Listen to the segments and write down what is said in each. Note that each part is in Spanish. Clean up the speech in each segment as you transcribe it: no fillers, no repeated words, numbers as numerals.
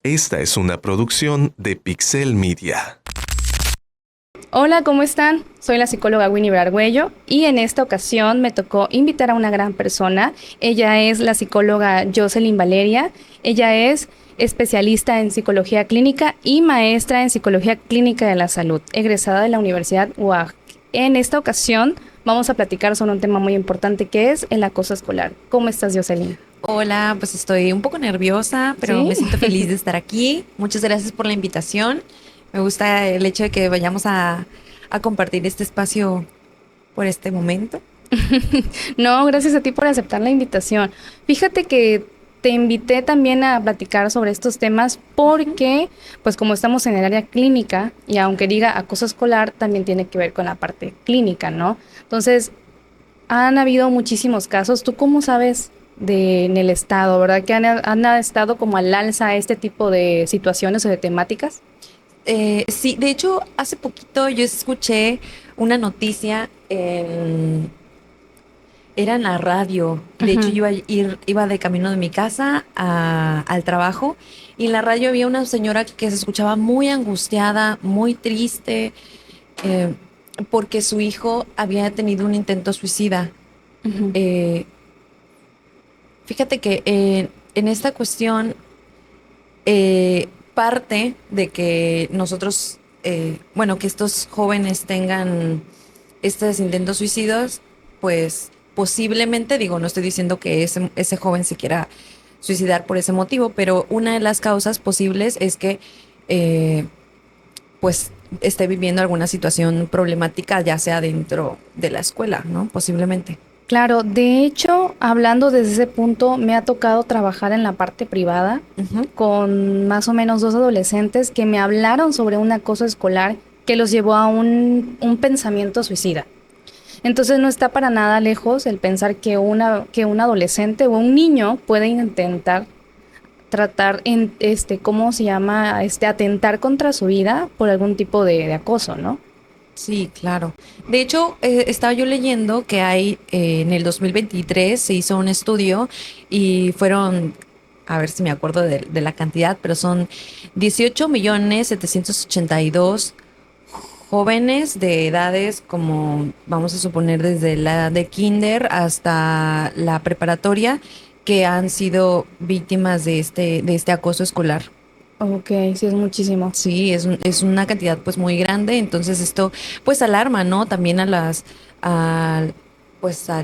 Esta es una producción de Pixel Media. Hola, ¿cómo están? Soy la psicóloga Winnie Argüello y en esta ocasión me tocó invitar a una gran persona. Ella es la psicóloga Jocelyn Valeria. Ella es especialista en psicología clínica y maestra en psicología clínica de la salud, egresada de la Universidad UAG. En esta ocasión vamos a platicar sobre un tema muy importante que es el acoso escolar. ¿Cómo estás, Jocelyn? Hola, pues estoy un poco nerviosa, pero ¿Sí? me siento feliz de estar aquí. Muchas gracias por la invitación. Me gusta el hecho de que vayamos a compartir este espacio por este momento. No, gracias a ti por aceptar la invitación. Fíjate que te invité también a platicar sobre estos temas porque, pues como estamos en el área clínica y aunque diga acoso escolar, también tiene que ver con la parte clínica, ¿no? Entonces, han habido muchísimos casos. ¿Tú cómo sabes en el estado, verdad? Que han estado como al alza este tipo de situaciones o de temáticas. Sí, de hecho, hace poquito yo escuché una noticia era en la radio. De hecho, Ujú. iba de camino de mi casa al trabajo y en la radio había una señora que se escuchaba muy angustiada, muy triste, eh, porque su hijo había tenido un intento suicida. Ujú. Eh, Fíjate que en esta cuestión, parte de que nosotros, bueno, que estos jóvenes tengan estos intentos suicidas, pues posiblemente, digo, no estoy diciendo que ese joven se quiera suicidar por ese motivo, pero una de las causas posibles es que, eh, pues, esté viviendo alguna situación problemática, ya sea dentro de la escuela, ¿no? Posiblemente. Claro, de hecho, hablando desde ese punto, me ha tocado trabajar en la parte privada Ujú. con más o menos dos adolescentes que me hablaron sobre un acoso escolar que los llevó a un pensamiento suicida. Entonces no está para nada lejos el pensar que un adolescente o un niño puede intentar tratar ¿cómo se llama? Atentar contra su vida por algún tipo de acoso, ¿no? Sí, claro. De hecho, estaba yo leyendo que hay, en el 2023 se hizo un estudio y fueron, a ver si me acuerdo de la cantidad, pero son 18.782.000 jóvenes de edades como, vamos a suponer, desde la edad de kinder hasta la preparatoria que han sido víctimas de este acoso escolar. Ok, sí es muchísimo. Sí, es una cantidad pues muy grande, entonces esto pues alarma, ¿no? También al, pues a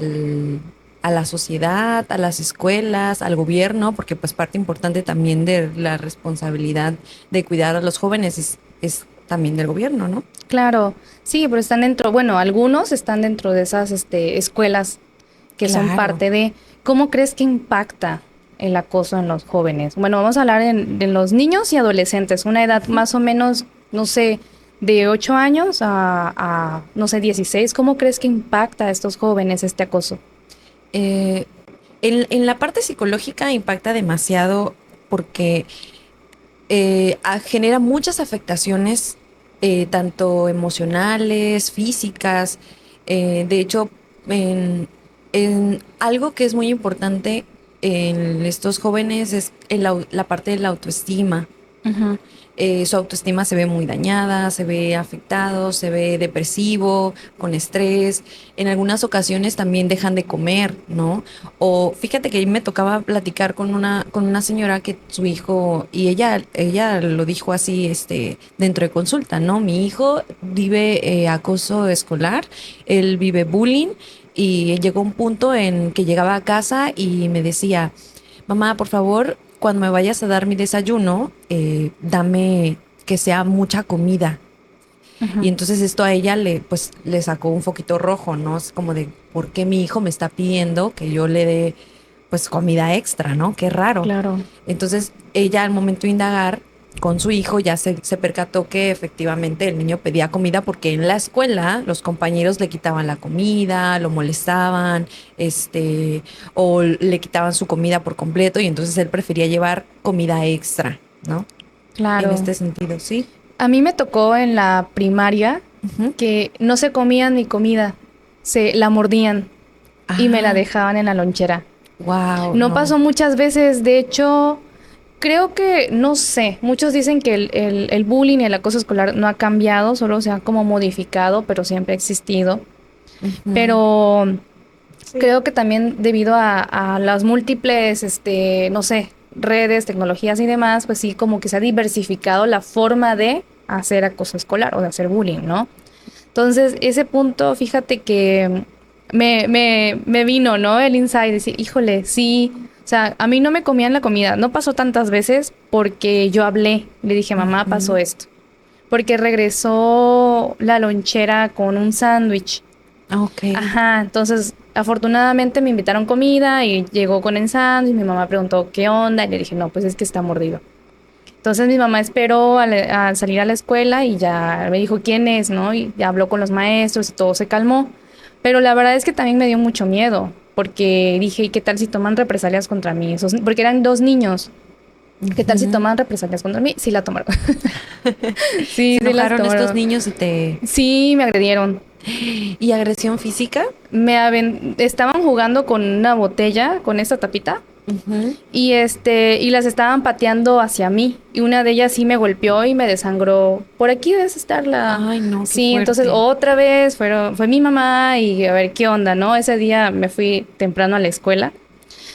la sociedad, a las escuelas, al gobierno, porque pues parte importante también de la responsabilidad de cuidar a los jóvenes es también del gobierno, ¿no? Claro, sí, pero están dentro, bueno, algunos están dentro de esas escuelas que son Claro. parte de. ¿Cómo crees que impacta el acoso en los jóvenes? Bueno, vamos a hablar de los niños y adolescentes, una edad Ujú. más o menos, no sé, de 8 años no sé, 16. ¿Cómo crees que impacta a estos jóvenes este acoso? Eh, en la parte psicológica impacta demasiado porque genera muchas afectaciones, tanto emocionales, físicas. De hecho, en algo que es muy importante en estos jóvenes es la parte de la autoestima. Ujú. Su autoestima se ve muy dañada, se ve afectado, se ve depresivo, con estrés. En algunas ocasiones también dejan de comer, ¿no? O fíjate que ahí me tocaba platicar con una señora que su hijo, y ella lo dijo así, dentro de consulta, ¿no? Mi hijo vive acoso escolar, él vive bullying, y llegó un punto en que llegaba a casa y me decía, mamá, por favor, cuando me vayas a dar mi desayuno, dame que sea mucha comida. Y Ujú. entonces esto a ella le sacó un foquito rojo, ¿no? Es como de, ¿por qué mi hijo me está pidiendo que yo le dé, pues, comida extra, ¿no? Qué raro. Claro. Entonces ella al momento de indagar con su hijo ya se percató que efectivamente el niño pedía comida porque en la escuela los compañeros le quitaban la comida, lo molestaban, o le quitaban su comida por completo y entonces él prefería llevar comida extra, ¿no? En Claro. este sentido, sí. A mí me tocó en la primaria Ujú. que no se comían mi comida, se la mordían y me la Ah, dejaban en la lonchera. wow, No no. pasó muchas veces, de hecho, Creo que, no sé, muchos dicen que el bullying y el acoso escolar no ha cambiado, solo se ha como modificado, pero siempre ha existido. Ujú. Pero Sí. creo que también debido a las múltiples, no sé, redes, tecnologías y demás, pues sí, como que se ha diversificado la forma de hacer acoso escolar o de hacer bullying, ¿no? Entonces, ese punto, fíjate que me vino, ¿no? El insight, decir, híjole, sí, o sea, a mí no me comían la comida, no pasó tantas veces porque yo hablé, le dije, mamá, pasó Ujú. esto, porque regresó la lonchera con un sándwich. Ok. Ajá, entonces afortunadamente me invitaron comida y llegó con el sándwich, mi mamá preguntó qué onda y le dije, no, pues es que está mordido. Entonces mi mamá esperó a salir a la escuela y ya me dijo quién es, ¿no? Y ya habló con los maestros y todo se calmó. Pero la verdad es que también me dio mucho miedo, porque dije, ¿y qué tal si toman represalias contra mí? Porque eran dos niños. ¿Qué tal si Ujú. toman represalias contra mí? Sí la tomaron. Sí, Se sí las enojaron estos tomaron. niños y te... Sí, me agredieron. ¿Y agresión física? Estaban jugando con una botella, con esta tapita, Ujú. y las estaban pateando hacia mí. Y una de ellas sí me golpeó y me desangró. Por aquí debes estar la. Ay, no, qué Sí, entonces fuerte. otra vez fue mi mamá y a ver qué onda, ¿no? Ese día me fui temprano a la escuela.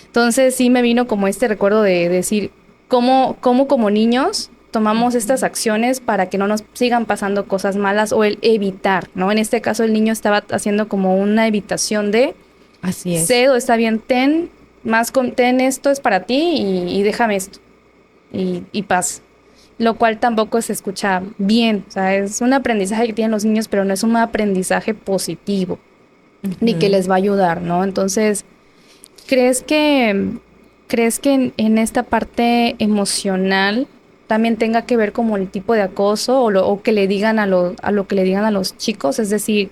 Entonces sí me vino como este recuerdo de decir cómo como niños tomamos estas acciones para que no nos sigan pasando cosas malas o el evitar, ¿no? En este caso el niño estaba haciendo como una evitación de Así es. cedo, está bien, ten esto es para ti y déjame esto y paz. Lo cual tampoco se escucha bien, o sea, es un aprendizaje que tienen los niños, pero no es un aprendizaje positivo, ni que Ujú. les va a ayudar, ¿no? Entonces, ¿crees que en esta parte emocional también tenga que ver como el tipo de acoso o que le digan a lo que le digan a los chicos? Es decir,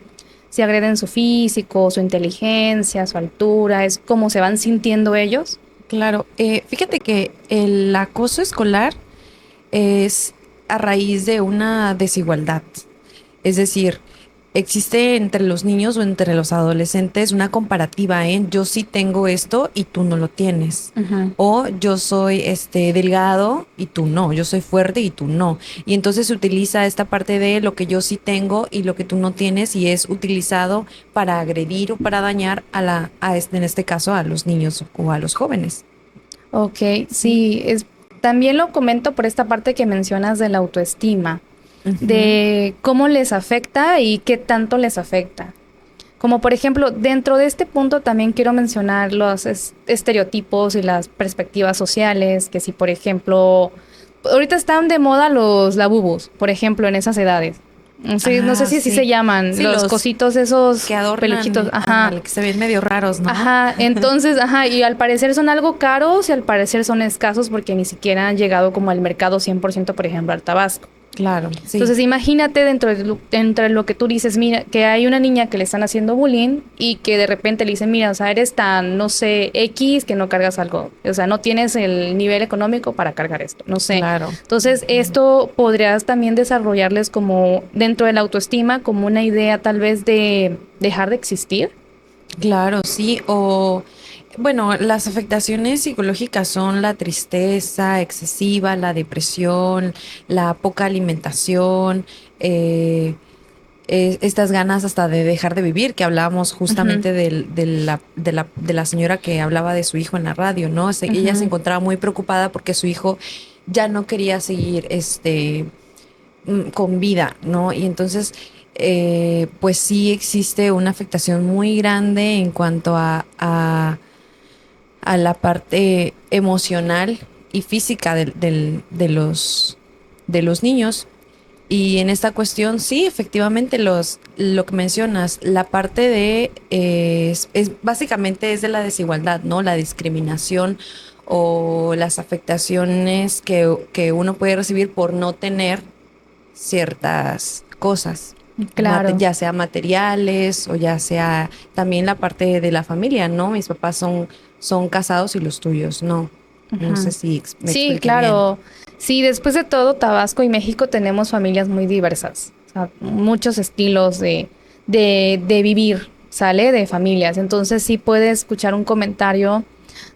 si agreden su físico, su inteligencia, su altura, es cómo se van sintiendo ellos. Claro, fíjate que el acoso escolar es a raíz de una desigualdad. Es decir, existe entre los niños o entre los adolescentes una comparativa en yo sí tengo esto y tú no lo tienes. O yo soy delgado y tú no, yo soy fuerte y tú no. Y entonces se utiliza esta parte de lo que yo sí tengo y lo que tú no tienes y es utilizado para agredir o para dañar en este caso a los niños o a los jóvenes. Ok, sí, también lo comento por esta parte que mencionas de la autoestima, de cómo les afecta y qué tanto les afecta. Como por ejemplo, dentro de este punto también quiero mencionar los estereotipos y las perspectivas sociales, que si por ejemplo, ahorita están de moda los labubus, por ejemplo, en esas edades. Sí, no sé si así Sí. se llaman, Sí, los cositos esos que adornan, peluchitos, ajá. ándale, que se ven medio raros, ¿no? Ajá, entonces, ajá, y al parecer son algo caros y al parecer son escasos porque ni siquiera han llegado como al mercado 100%, por ejemplo, al Tabasco. Claro, sí. Entonces, imagínate dentro de lo que tú dices, mira, que hay una niña que le están haciendo bullying y que de repente le dicen, mira, o sea, eres tan, no sé, X, que no cargas algo. O sea, no tienes el nivel económico para cargar esto, no sé. Claro. Entonces, esto podrías también desarrollarles como dentro de la autoestima, como una idea tal vez de dejar de existir. Claro, sí. O, bueno, las afectaciones psicológicas son la tristeza excesiva, la depresión, la poca alimentación, estas ganas hasta de dejar de vivir, que hablábamos justamente de la señora que hablaba de su hijo en la radio, ¿no? Ella se Ujú. encontraba muy preocupada porque su hijo ya no quería seguir con vida, ¿no? Y entonces, pues sí existe una afectación muy grande en cuanto a la parte emocional y física de los niños. Y en esta cuestión, sí, efectivamente, lo que mencionas, la parte básicamente es de la desigualdad, ¿no? La discriminación o las afectaciones que uno puede recibir por no tener ciertas cosas, Claro. ya sea materiales o ya sea también la parte de la familia, ¿no? Mis papás son casados y los tuyos, no. No Ajá. sé si me Sí, expliqué claro. Sí, después de todo, Tabasco y México tenemos familias muy diversas. O sea, muchos estilos de vivir, ¿sale? De familias. Entonces sí puedes escuchar un comentario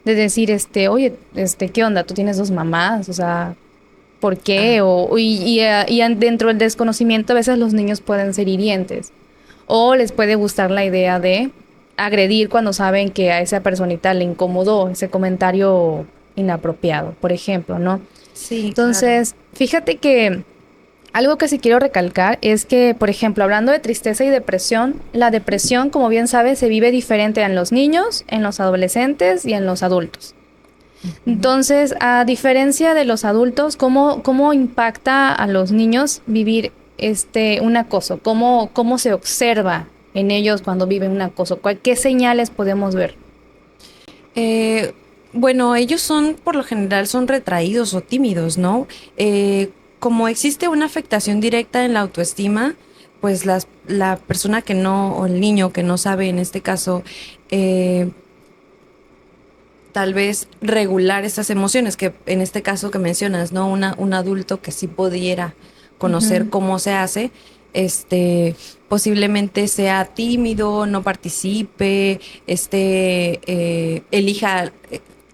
de decir, oye, ¿qué onda? Tú tienes dos mamás, o sea, ¿por qué? Dentro del desconocimiento a veces los niños pueden ser hirientes o les puede gustar la idea de agredir cuando saben que a esa personita le incomodó ese comentario inapropiado, por ejemplo, ¿no? Sí, Entonces, fíjate que algo que sí quiero recalcar es que, por ejemplo, hablando de tristeza y depresión, la depresión, como bien sabes, se vive diferente en los niños, en los adolescentes y en los adultos. Entonces, a diferencia de los adultos, ¿cómo impacta a los niños vivir un acoso? ¿Cómo se observa en ellos cuando viven un acoso? ¿Qué señales podemos ver? Bueno, ellos por lo general, son retraídos o tímidos, ¿no? Como existe una afectación directa en la autoestima, pues la persona que no, o el niño que no sabe, en este caso, tal vez regular esas emociones, que en este caso que mencionas, ¿no? Un adulto que sí pudiera conocer cómo se hace, posiblemente sea tímido, no participe, elija.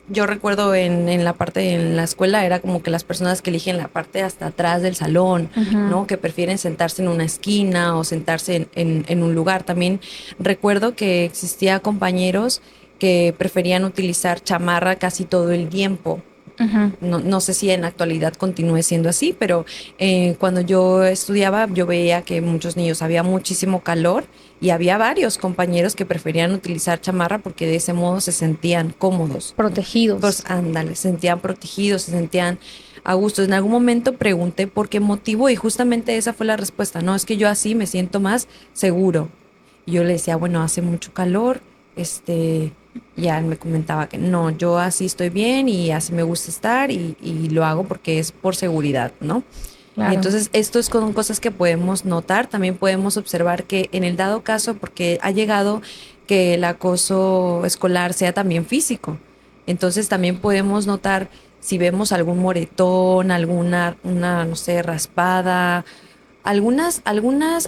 Yo recuerdo en la parte en la escuela era como que las personas que eligen la parte hasta atrás del salón, ¿no? Que prefieren sentarse en una esquina o sentarse en un lugar. También recuerdo que existía compañeros que preferían utilizar chamarra casi todo el tiempo. No sé si en la actualidad continúe siendo así, pero cuando yo estudiaba yo veía que muchos niños había muchísimo calor y había varios compañeros que preferían utilizar chamarra porque de ese modo se sentían cómodos. Protegidos. Pues ándale, se sentían protegidos, se sentían a gusto. En algún momento pregunté por qué motivo y justamente esa fue la respuesta. No, es que yo así me siento más seguro. Y yo le decía, bueno, hace mucho calor, ya él me comentaba que no, yo así estoy bien y así me gusta estar y lo hago porque es por seguridad, ¿no? Claro. Y entonces esto es con cosas que podemos notar, también podemos observar que en el dado caso, porque ha llegado que el acoso escolar sea también físico, entonces también podemos notar si vemos algún moretón, no sé, raspada, algunas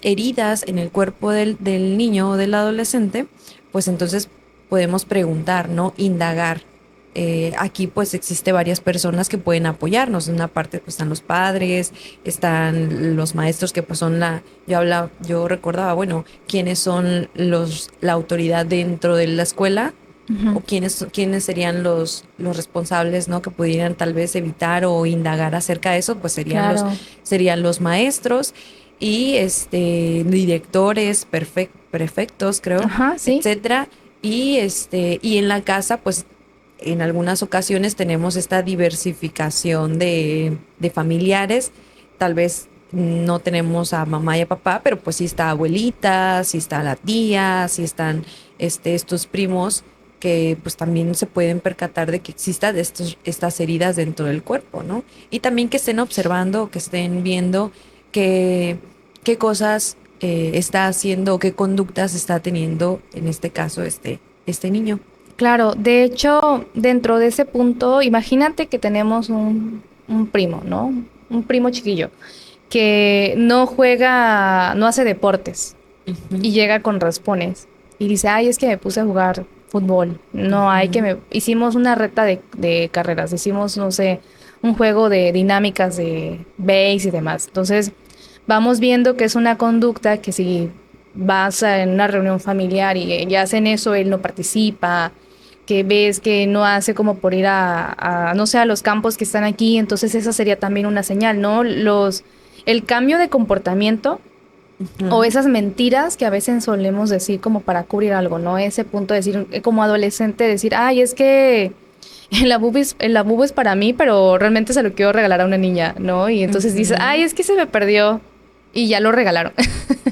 heridas en el cuerpo del niño o del adolescente, pues entonces podemos preguntar, ¿no? Indagar. Aquí pues existe varias personas que pueden apoyarnos. En una parte pues están los padres, están los maestros que pues son yo recordaba, bueno, quiénes son la autoridad dentro de la escuela o quiénes serían los responsables, ¿no? Que pudieran tal vez evitar o indagar acerca de eso, pues Claro. serían los maestros y directores, prefectos, creo, Ajá, sí. etcétera. Y en la casa, pues en algunas ocasiones tenemos esta diversificación de familiares. Tal vez no tenemos a mamá y a papá, pero pues sí está abuelita, sí está la tía, sí están estos primos que pues también se pueden percatar de que existan estas heridas dentro del cuerpo, ¿no? Y también que estén observando, que estén viendo qué cosas está haciendo o qué conductas está teniendo en este caso este niño. Claro, de hecho, dentro de ese punto, imagínate que tenemos un primo, ¿no? Un primo chiquillo que no juega, no hace deportes y llega con raspones y dice, ay, es que me puse a jugar fútbol. No, hicimos una reta de carreras, hicimos, no sé, un juego de dinámicas de base y demás. Entonces, vamos viendo que es una conducta que si vas en una reunión familiar y hacen eso, él no participa, que ves que no hace como por ir no sé, a los campos que están aquí, entonces esa sería también una señal, ¿no? El cambio de comportamiento o esas mentiras que a veces solemos decir como para cubrir algo, ¿no? Ese punto de decir, como adolescente, decir, ay, es que el labubu es para mí, pero realmente se lo quiero regalar a una niña, ¿no? Y entonces dices, ay, es que se me perdió y ya lo regalaron.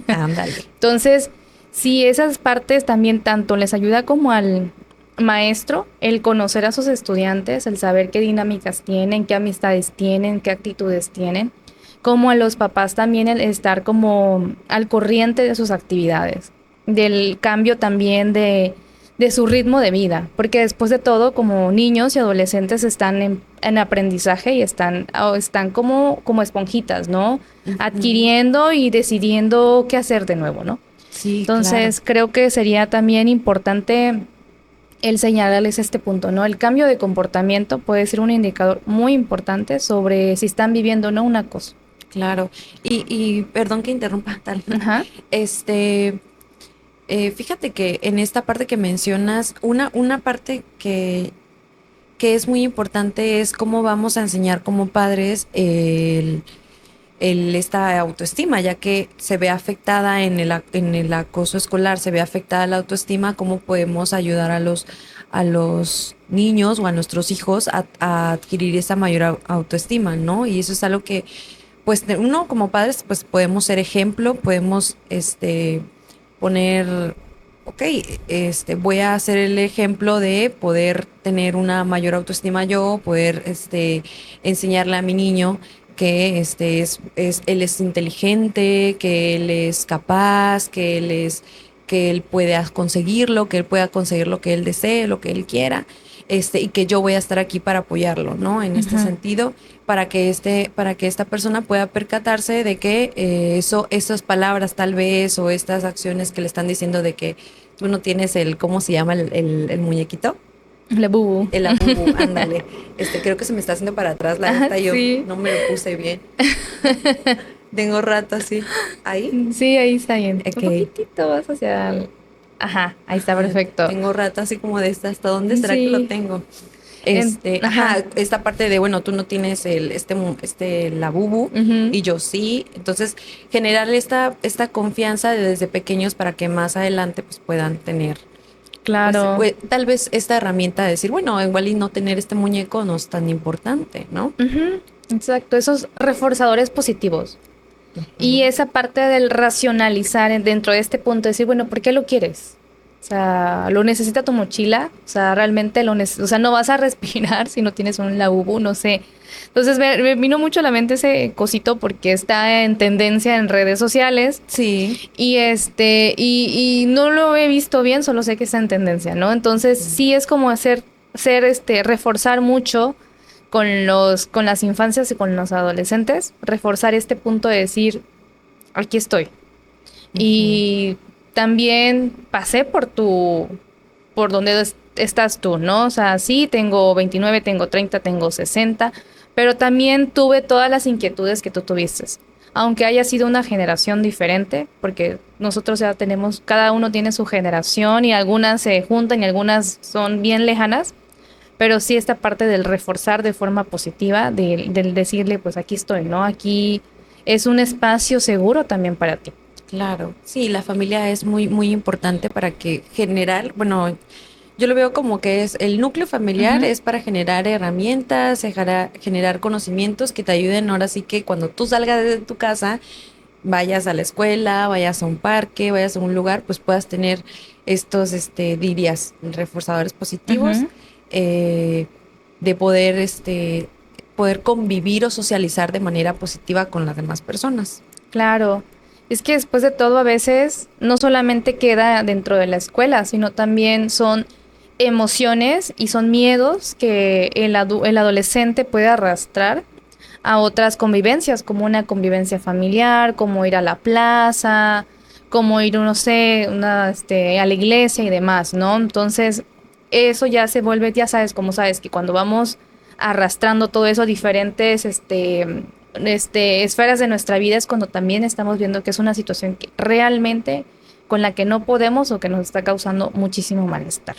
Ándale. Entonces, sí, esas partes también tanto les ayuda como al maestro el conocer a sus estudiantes, el saber qué dinámicas tienen, qué amistades tienen, qué actitudes tienen, como a los papás también el estar como al corriente de sus actividades, del cambio también de su ritmo de vida, porque después de todo, como niños y adolescentes están en aprendizaje y están como esponjitas, ¿no? Adquiriendo y decidiendo qué hacer de nuevo, ¿no? Sí, Entonces, claro. creo que sería también importante el señalarles este punto, ¿no? El cambio de comportamiento puede ser un indicador muy importante sobre si están viviendo o no un acoso. Claro. Y perdón que interrumpa tal. Ajá. Este, fíjate que en esta parte que mencionas, una parte que es muy importante es cómo vamos a enseñar como padres esta autoestima, ya que se ve afectada en el acoso escolar, se ve afectada la autoestima, cómo podemos ayudar a los niños o a nuestros hijos a adquirir esa mayor autoestima, ¿no? Y eso es algo que, pues, uno como padres, pues podemos ser ejemplo, podemos, poner, ok, voy a hacer el ejemplo de poder tener una mayor autoestima yo, poder, enseñarle a mi niño que él es inteligente, que él es capaz, que él puede conseguirlo, que él pueda conseguir lo que él desee, lo que él quiera, y que yo voy a estar aquí para apoyarlo, ¿no? En este sentido, para que esta persona pueda percatarse de que esas palabras tal vez, o estas acciones que le están diciendo de que tú no tienes ¿cómo se llama el muñequito? La bubu. El abubu, ándale. Creo que se me está haciendo para atrás la neta, yo Sí. no me lo puse bien. Tengo rato así. ¿Ahí? Sí, ahí está bien. Ok. Un poquitito vas hacia Ajá, ahí está perfecto. Tengo rato así como de ¿hasta dónde será que lo Sí. tengo? Ajá. Esta parte de, bueno, tú no tienes la bubu Ujú. y yo sí. Entonces, generar esta confianza desde pequeños para que más adelante pues puedan tener, Claro. pues, tal vez esta herramienta de decir, bueno, igual y no tener este muñeco no es tan importante, ¿no? Ujú, exacto, esos reforzadores positivos. Y esa parte del racionalizar dentro de este punto, decir, bueno, ¿por qué lo quieres? O sea, ¿lo necesita tu mochila? O sea, realmente o sea, no vas a respirar si no tienes un labubu, no sé. Entonces me vino mucho a la mente ese cosito porque está en tendencia en redes sociales Sí. y y no lo he visto bien, solo sé que está en tendencia, ¿no? Entonces sí es como reforzar mucho con las infancias y con los adolescentes, reforzar este punto de decir, aquí estoy. Y también pasé por donde estás tú, ¿no? O sea, sí, tengo 29, tengo 30, tengo 60, pero también tuve todas las inquietudes que tú tuviste. Aunque haya sido una generación diferente, porque nosotros ya tenemos, cada uno tiene su generación y algunas se juntan y algunas son bien lejanas, pero sí esta parte del reforzar de forma positiva, del decirle, pues aquí estoy, ¿no? Aquí es un espacio seguro también para ti. Claro, sí, la familia es muy, muy importante para que generar, bueno, yo lo veo como que es el núcleo familiar Ujú. es para generar herramientas, generar conocimientos que te ayuden ahora sí que cuando tú salgas de tu casa, vayas a la escuela, vayas a un parque, vayas a un lugar, pues puedas tener estos, dirías, reforzadores positivos, Ujú. eh, de poder, poder convivir o socializar de manera positiva con las demás personas. Claro. Es que después de todo a veces no solamente queda dentro de la escuela, sino también son emociones y son miedos que el adolescente puede arrastrar a otras convivencias, como una convivencia familiar, como ir a la plaza, como ir, no sé, a la iglesia y demás, ¿no? Entonces, eso ya se vuelve, ya sabes, como sabes, que cuando vamos arrastrando todo eso a diferentes, esferas de nuestra vida es cuando también estamos viendo que es una situación que realmente con la que no podemos o que nos está causando muchísimo malestar.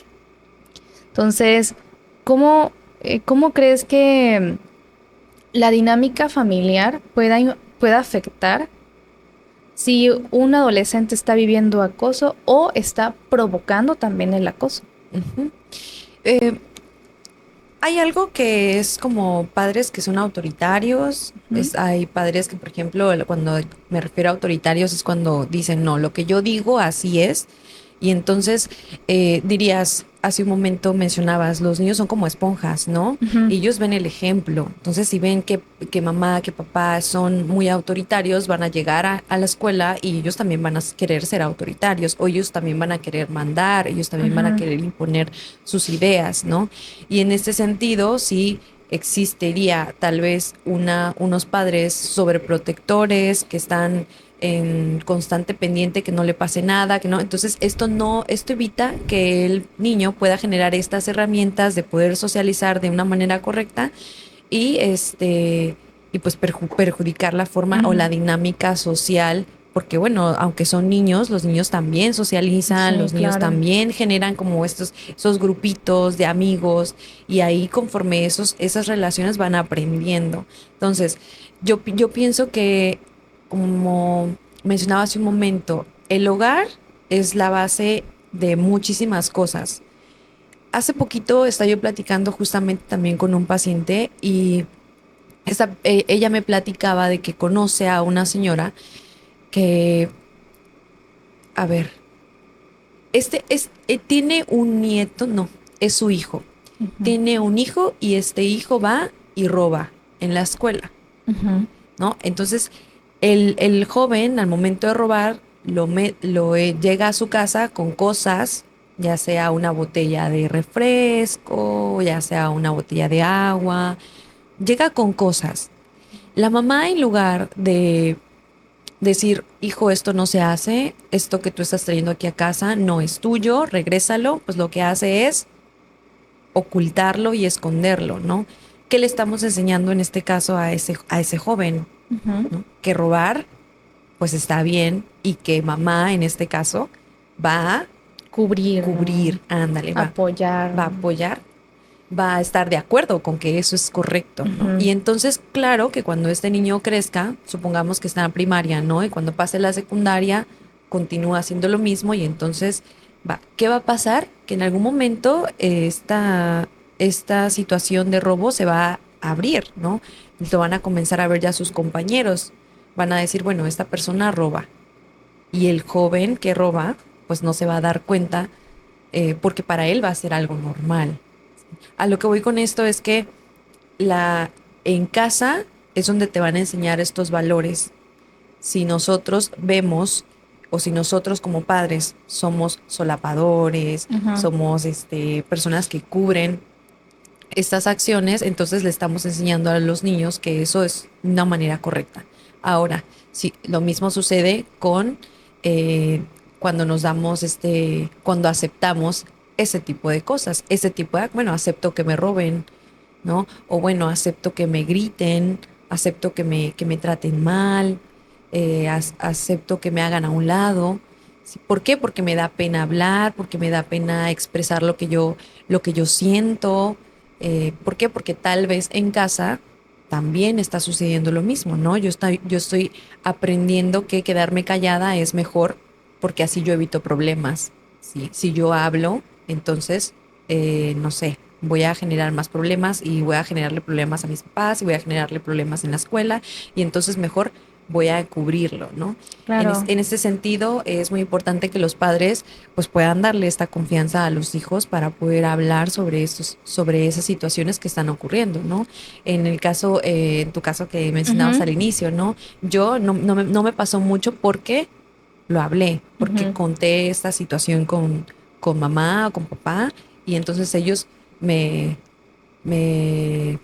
Entonces, ¿cómo crees que la dinámica familiar pueda afectar si un adolescente está viviendo acoso o está provocando también el acoso? Ujú. Eh, Hay algo que es como padres que son autoritarios. Ujú. Hay padres que, por ejemplo, cuando me refiero a autoritarios es cuando dicen, no, lo que yo digo así es. Y entonces dirías, hace un momento mencionabas, los niños son como esponjas, ¿no? Ujú. Y ellos ven el ejemplo. Entonces, si ven que mamá, que papá son muy autoritarios, van a llegar a la escuela y ellos también van a querer ser autoritarios, o ellos también van a querer mandar, ellos también van a Ujú. querer imponer sus ideas, ¿no? Y en este sentido, sí existiría tal vez unos padres sobreprotectores que están en constante pendiente que no le pase nada, que no. Entonces, esto evita que el niño pueda generar estas herramientas de poder socializar de una manera correcta y y pues perjudicar la forma o la dinámica social, porque bueno, aunque son niños, los niños también socializan, Sí, los niños claro. también generan como esos grupitos de amigos, y ahí conforme esas relaciones van aprendiendo. Entonces, yo pienso que, como mencionaba hace un momento, el hogar es la base de muchísimas cosas. Hace poquito estaba yo platicando justamente también con un paciente, y ella me platicaba de que conoce a una señora que, a ver, tiene un nieto, no, es su hijo. Ujú, Tiene un hijo y este hijo va y roba en la escuela, ujú, ¿no? Entonces, el joven, al momento de robar, llega a su casa con cosas, ya sea una botella de refresco, ya sea una botella de agua, llega con cosas. La mamá, en lugar de decir, hijo, esto no se hace, esto que tú estás trayendo aquí a casa no es tuyo, regrésalo, pues lo que hace es ocultarlo y esconderlo, ¿no? ¿Qué le estamos enseñando en este caso a ese joven? ujú. ¿No? Que robar, pues está bien, y que mamá, en este caso, va a Cubrir, ¿no? cubrir, ándale, Apoyar. va a apoyar, va a estar de acuerdo con que eso es correcto, ¿no? Ujú. Y entonces, claro que cuando este niño crezca, supongamos que está en la primaria, ¿no? Y cuando pase la secundaria, continúa haciendo lo mismo, y entonces, ¿qué va a pasar? Que en algún momento esta situación de robo se va a abrir, ¿no? Lo van a comenzar a ver ya sus compañeros. Van a decir, bueno, esta persona roba. Y el joven que roba, pues no se va a dar cuenta, porque para él va a ser algo normal. A lo que voy con esto es que en casa es donde te van a enseñar estos valores. Si nosotros vemos, o si nosotros como padres somos solapadores, Ujú. somos personas que cubren estas acciones, entonces le estamos enseñando a los niños que eso es una manera correcta. Ahora, sí, lo mismo sucede con eh, cuando nos damos, cuando aceptamos ese tipo de cosas, ese tipo de, bueno, acepto que me roben, ¿no? O bueno, acepto que me griten, acepto que me traten mal, acepto que me hagan a un lado. Sí, ¿por qué? Porque me da pena hablar, porque me da pena expresar lo que yo siento. ¿Por qué? Porque tal vez en casa también está sucediendo lo mismo, ¿no? Yo estoy aprendiendo que quedarme callada es mejor, porque así yo evito problemas. ¿Sí? Si yo hablo, entonces, no sé, voy a generar más problemas, y voy a generarle problemas a mis papás, y voy a generarle problemas en la escuela, y entonces mejor voy a cubrirlo, ¿no? Claro. En este sentido, es muy importante que los padres pues puedan darle esta confianza a los hijos para poder hablar sobre esas situaciones que están ocurriendo, ¿no? En el caso, en tu caso que mencionabas Ujú, al inicio, ¿no? Yo no me pasó mucho porque lo hablé, porque Ujú. conté esta situación con mamá o con papá, y entonces ellos me, me,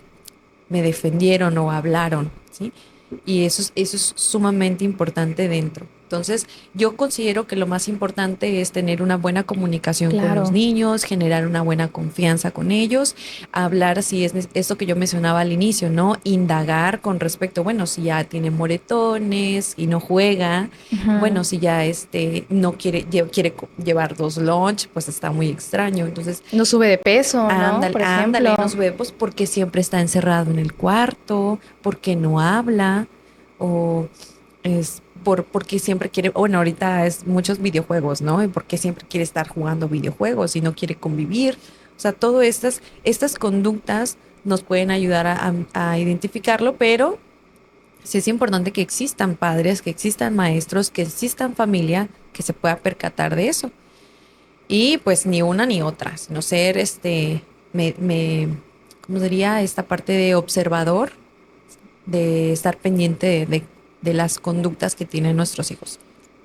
me defendieron o hablaron, ¿sí? Y eso es sumamente importante dentro. Entonces, yo considero que lo más importante es tener una buena comunicación con los claro. niños, generar una buena confianza con ellos, hablar si es esto que yo mencionaba al inicio, ¿no? Indagar con respecto, bueno, si ya tiene moretones y no juega, Ujú. bueno, si ya no quiere llevar dos lunch, pues está muy extraño. Entonces, No sube de peso, ¿no? ándale, Por ándale, ejemplo. nos vemos porque siempre está encerrado en el cuarto, porque no habla, o porque siempre quiere, bueno, ahorita es muchos videojuegos, ¿no? Y porque siempre quiere estar jugando videojuegos y no quiere convivir. O sea, todas estas conductas nos pueden ayudar a identificarlo, pero sí es importante que existan padres, que existan maestros, que existan familia que se pueda percatar de eso. Y pues ni una ni otra, sino ser me, me, ¿cómo sería? Esta parte de observador, de estar pendiente de las conductas que tienen nuestros hijos.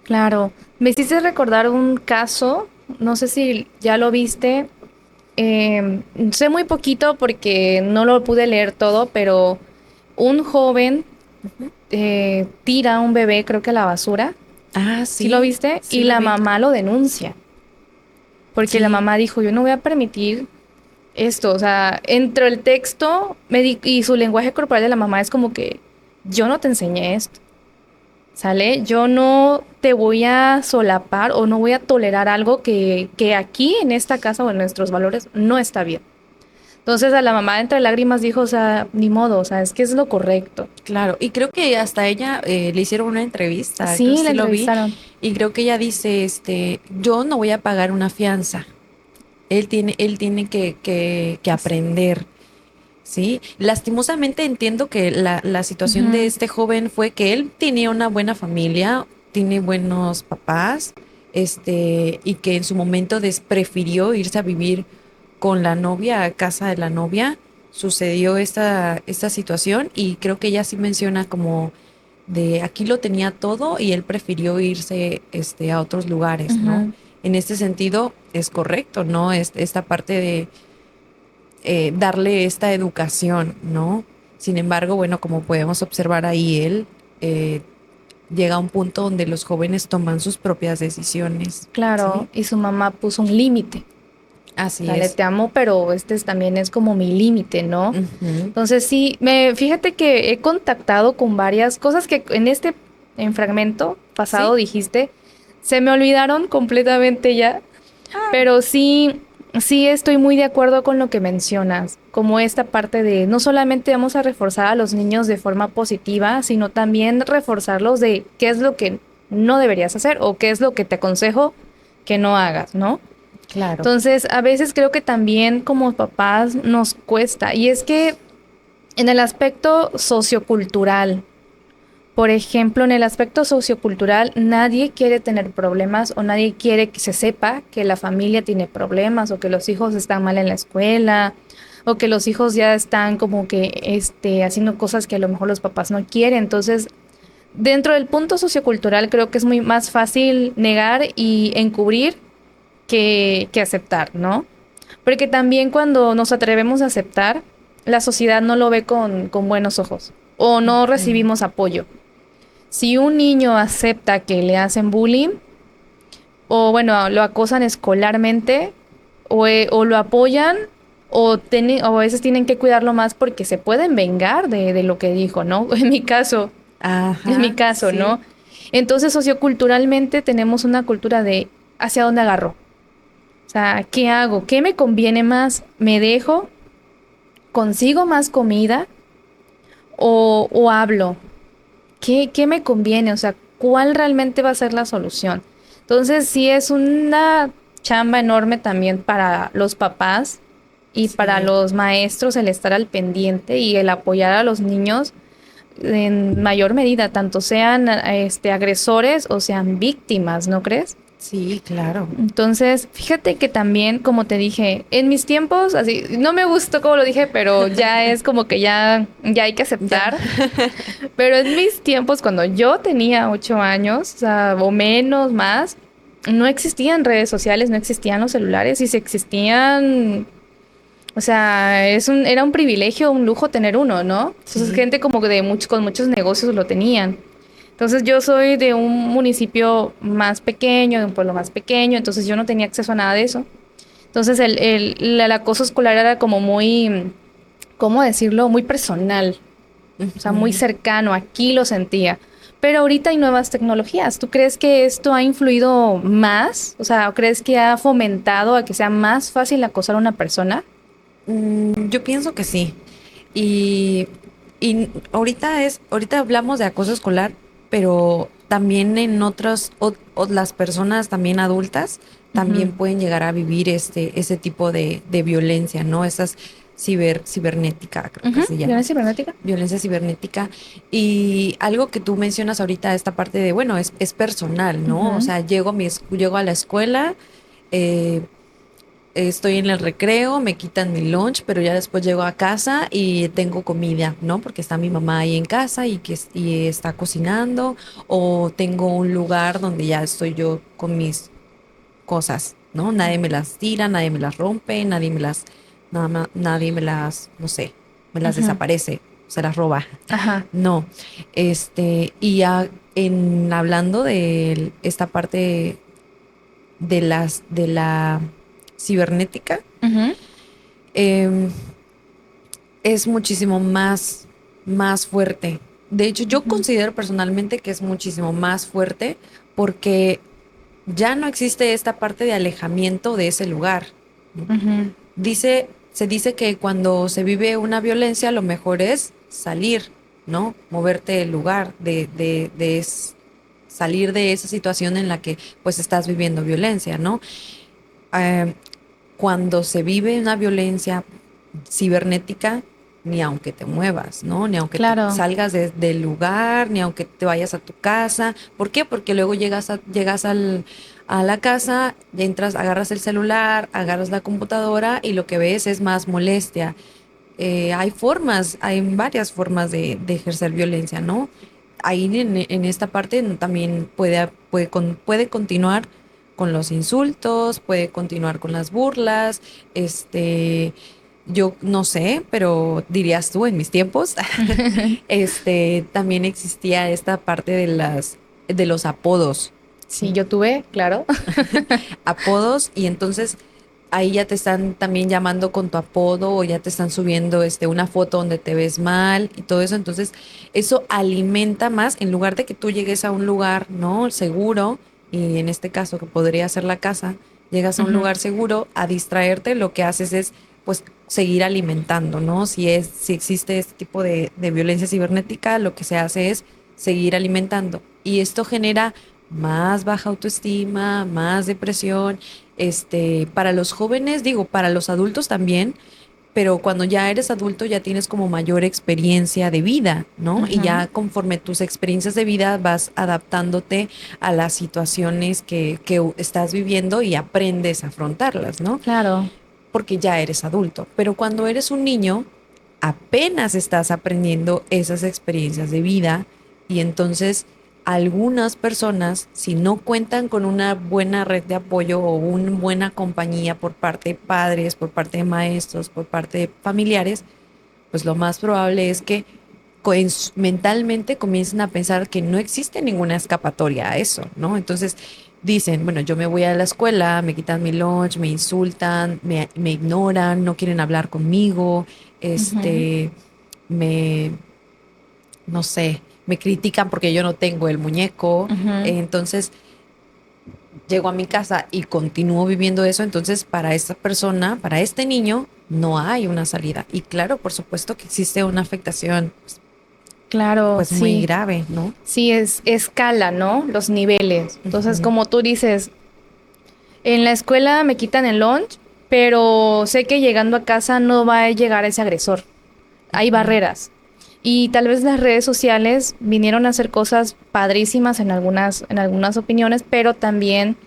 Claro. Me hiciste recordar un caso, no sé si ya lo viste. Sé muy poquito porque no lo pude leer todo, pero un joven tira a un bebé, creo que a la basura. Ah, ¿Sí lo viste? sí Y lo la vi. mamá lo denuncia. Porque Sí. la mamá dijo, yo no voy a permitir esto. O sea, entre el texto y su lenguaje corporal de la mamá es como que yo no te enseñé esto. ¿Sale? Yo no te voy a solapar o no voy a tolerar algo que aquí en esta casa o en nuestros valores no está bien. Entonces a la mamá entre lágrimas dijo, o sea, ni modo, o sea, es que es lo correcto. Claro, y creo que hasta ella le hicieron una entrevista, creo que Sí, la sí lo vi, entrevistaron. y creo que ella dice, yo no voy a pagar una fianza, él tiene que aprender, ¿sí? Lastimosamente entiendo que la situación de Ujú. este joven fue que él tenía una buena familia, tiene buenos papás, y que en su momento prefirió irse a vivir con la novia, a casa de la novia, sucedió esta situación y creo que ella sí menciona como de aquí lo tenía todo y él prefirió irse a otros lugares, ¿no? Ujú. En este sentido es correcto, ¿no? Esta parte de darle esta educación, ¿no? Sin embargo, bueno, como podemos observar ahí, él eh, llega a un punto donde los jóvenes toman sus propias decisiones, ¿sí? Claro, y su mamá puso un límite. Así Dale, es. te amo, pero también es como mi límite, ¿no? Ujú. Entonces sí, fíjate que he contactado con varias cosas que en fragmento pasado ¿Sí? dijiste, se me olvidaron completamente ya, pero sí, sí estoy muy de acuerdo con lo que mencionas, como esta parte de no solamente vamos a reforzar a los niños de forma positiva, sino también reforzarlos de qué es lo que no deberías hacer o qué es lo que te aconsejo que no hagas, ¿no? Claro. Entonces, a veces creo que también como papás nos cuesta. Y es que en el aspecto sociocultural, por ejemplo, en el aspecto sociocultural, nadie quiere tener problemas o nadie quiere que se sepa que la familia tiene problemas o que los hijos están mal en la escuela o que los hijos ya están como que haciendo cosas que a lo mejor los papás no quieren. Entonces, dentro del punto sociocultural creo que es muy más fácil negar y encubrir que aceptar, ¿no? Porque también cuando nos atrevemos a aceptar, la sociedad no lo ve con buenos ojos o no Ujú. recibimos apoyo. Si un niño acepta que le hacen bullying o bueno, lo acosan escolarmente o lo apoyan o a veces tienen que cuidarlo más porque se pueden vengar de lo que dijo, ¿no? En mi Ajá, caso, ¿no? sí. Entonces socioculturalmente tenemos una cultura de hacia dónde agarro. O sea, ¿qué hago? ¿Qué me conviene más? ¿Me dejo? ¿Consigo más comida? ¿O hablo? ¿Qué me conviene? O sea, ¿cuál realmente va a ser la solución? Entonces, sí es una chamba enorme también para los papás y para Sí. los maestros el estar al pendiente y el apoyar a los niños en mayor medida, tanto sean agresores o sean víctimas, ¿no crees? Sí, claro. Entonces, fíjate que también, como te dije, en mis tiempos, así, no me gustó como lo dije, pero ya es como que ya hay que Ya. aceptar. Pero en mis tiempos, cuando yo tenía 8 años, o sea, o menos, más, no existían redes sociales, no existían los celulares, y si existían, o sea, era un privilegio, un lujo tener uno, ¿no? Entonces, Sí. gente como con muchos negocios lo tenían. Entonces yo soy de un municipio más pequeño, de un pueblo más pequeño, entonces yo no tenía acceso a nada de eso. Entonces el acoso escolar era como muy, ¿cómo decirlo? Muy personal, o sea, muy Ujú. cercano, aquí lo sentía. Pero ahorita hay nuevas tecnologías. ¿Tú crees que esto ha influido más? O sea, ¿crees que ha fomentado a que sea más fácil acosar a una persona? Yo pienso que sí. Y, y ahorita hablamos de acoso escolar, pero también en otras, o las personas también adultas Ujú. también pueden llegar a vivir ese tipo de violencia, ¿no? Esas cibernética, creo que Ujú. se llama. ¿Violencia cibernética? Violencia cibernética. Y algo que tú mencionas ahorita, esta parte de, bueno, es personal, ¿no? O Ujú. sea, llego a la escuela, eh, estoy en el recreo, me quitan mi lunch, pero ya después llego a casa y tengo comida, ¿no? Porque está mi mamá ahí en casa y está cocinando, o tengo un lugar donde ya estoy yo con mis cosas, ¿no? Nadie me las tira, nadie me las rompe, nadie me las, no sé, me las Ujú. desaparece. se las roba. Ajá. No, y hablando de esta parte de la cibernética, Ujú. em, es muchísimo más fuerte. De hecho, yo considero personalmente que es muchísimo más fuerte porque ya no existe esta parte de alejamiento de ese lugar. Ujú. Se dice que cuando se vive una violencia, lo mejor es salir, ¿no? Moverte del lugar, salir de esa situación en la que pues estás viviendo violencia, ¿no? Eh, Cuando se vive una violencia cibernética, ni aunque te muevas, ¿no? Ni aunque te Claro. salgas del lugar, ni aunque te vayas a tu casa. ¿Por qué? Porque luego llegas a la casa, entras, agarras el celular, agarras la computadora y lo que ves es más molestia. Hay varias formas de ejercer violencia, ¿no? Ahí en esta parte también puede continuar con los insultos, puede continuar con las burlas, yo no sé, pero dirías tú en mis tiempos, también existía esta parte de los apodos, Sí, yo tuve, claro. y entonces ahí ya te están también llamando con tu apodo o ya te están subiendo una foto donde te ves mal y todo eso. Entonces, eso alimenta más en lugar de que tú llegues a un lugar, ¿no? Seguro, y en este caso que podría ser la casa, llegas a un Ujú. lugar seguro a distraerte, lo que haces es pues seguir alimentando, ¿no? Si existe este tipo de violencia cibernética, lo que se hace es seguir alimentando. Y esto genera más baja autoestima, más depresión, para los jóvenes, digo, para los adultos también, pero cuando ya eres adulto ya tienes como mayor experiencia de vida, ¿no? Y Ujú. ya conforme tus experiencias de vida vas adaptándote a las situaciones que estás viviendo y aprendes a afrontarlas, ¿no? Claro. Porque ya eres adulto. Pero cuando eres un niño, apenas estás aprendiendo esas experiencias de vida y entonces algunas personas, si no cuentan con una buena red de apoyo o una buena compañía por parte de padres, por parte de maestros, por parte de familiares, pues lo más probable es que mentalmente comiencen a pensar que no existe ninguna escapatoria a eso, ¿no? Entonces dicen, bueno, yo me voy a la escuela, me quitan mi lunch, me insultan, me ignoran, no quieren hablar conmigo, Ujú. este, me, no sé, me critican porque yo no tengo el muñeco. Ujú. Entonces llego a mi casa y continúo viviendo eso, entonces para esta persona, para este niño, no hay una salida. Y claro, por supuesto que existe una afectación Claro, pues muy sí. grave, ¿no? Sí, es escala, ¿no? Los niveles. Entonces, Ujú. como tú dices, en la escuela me quitan el lunch, pero sé que llegando a casa no va a llegar ese agresor. Hay Ujú. barreras. Y tal vez las redes sociales vinieron a hacer cosas padrísimas en algunas opiniones, pero también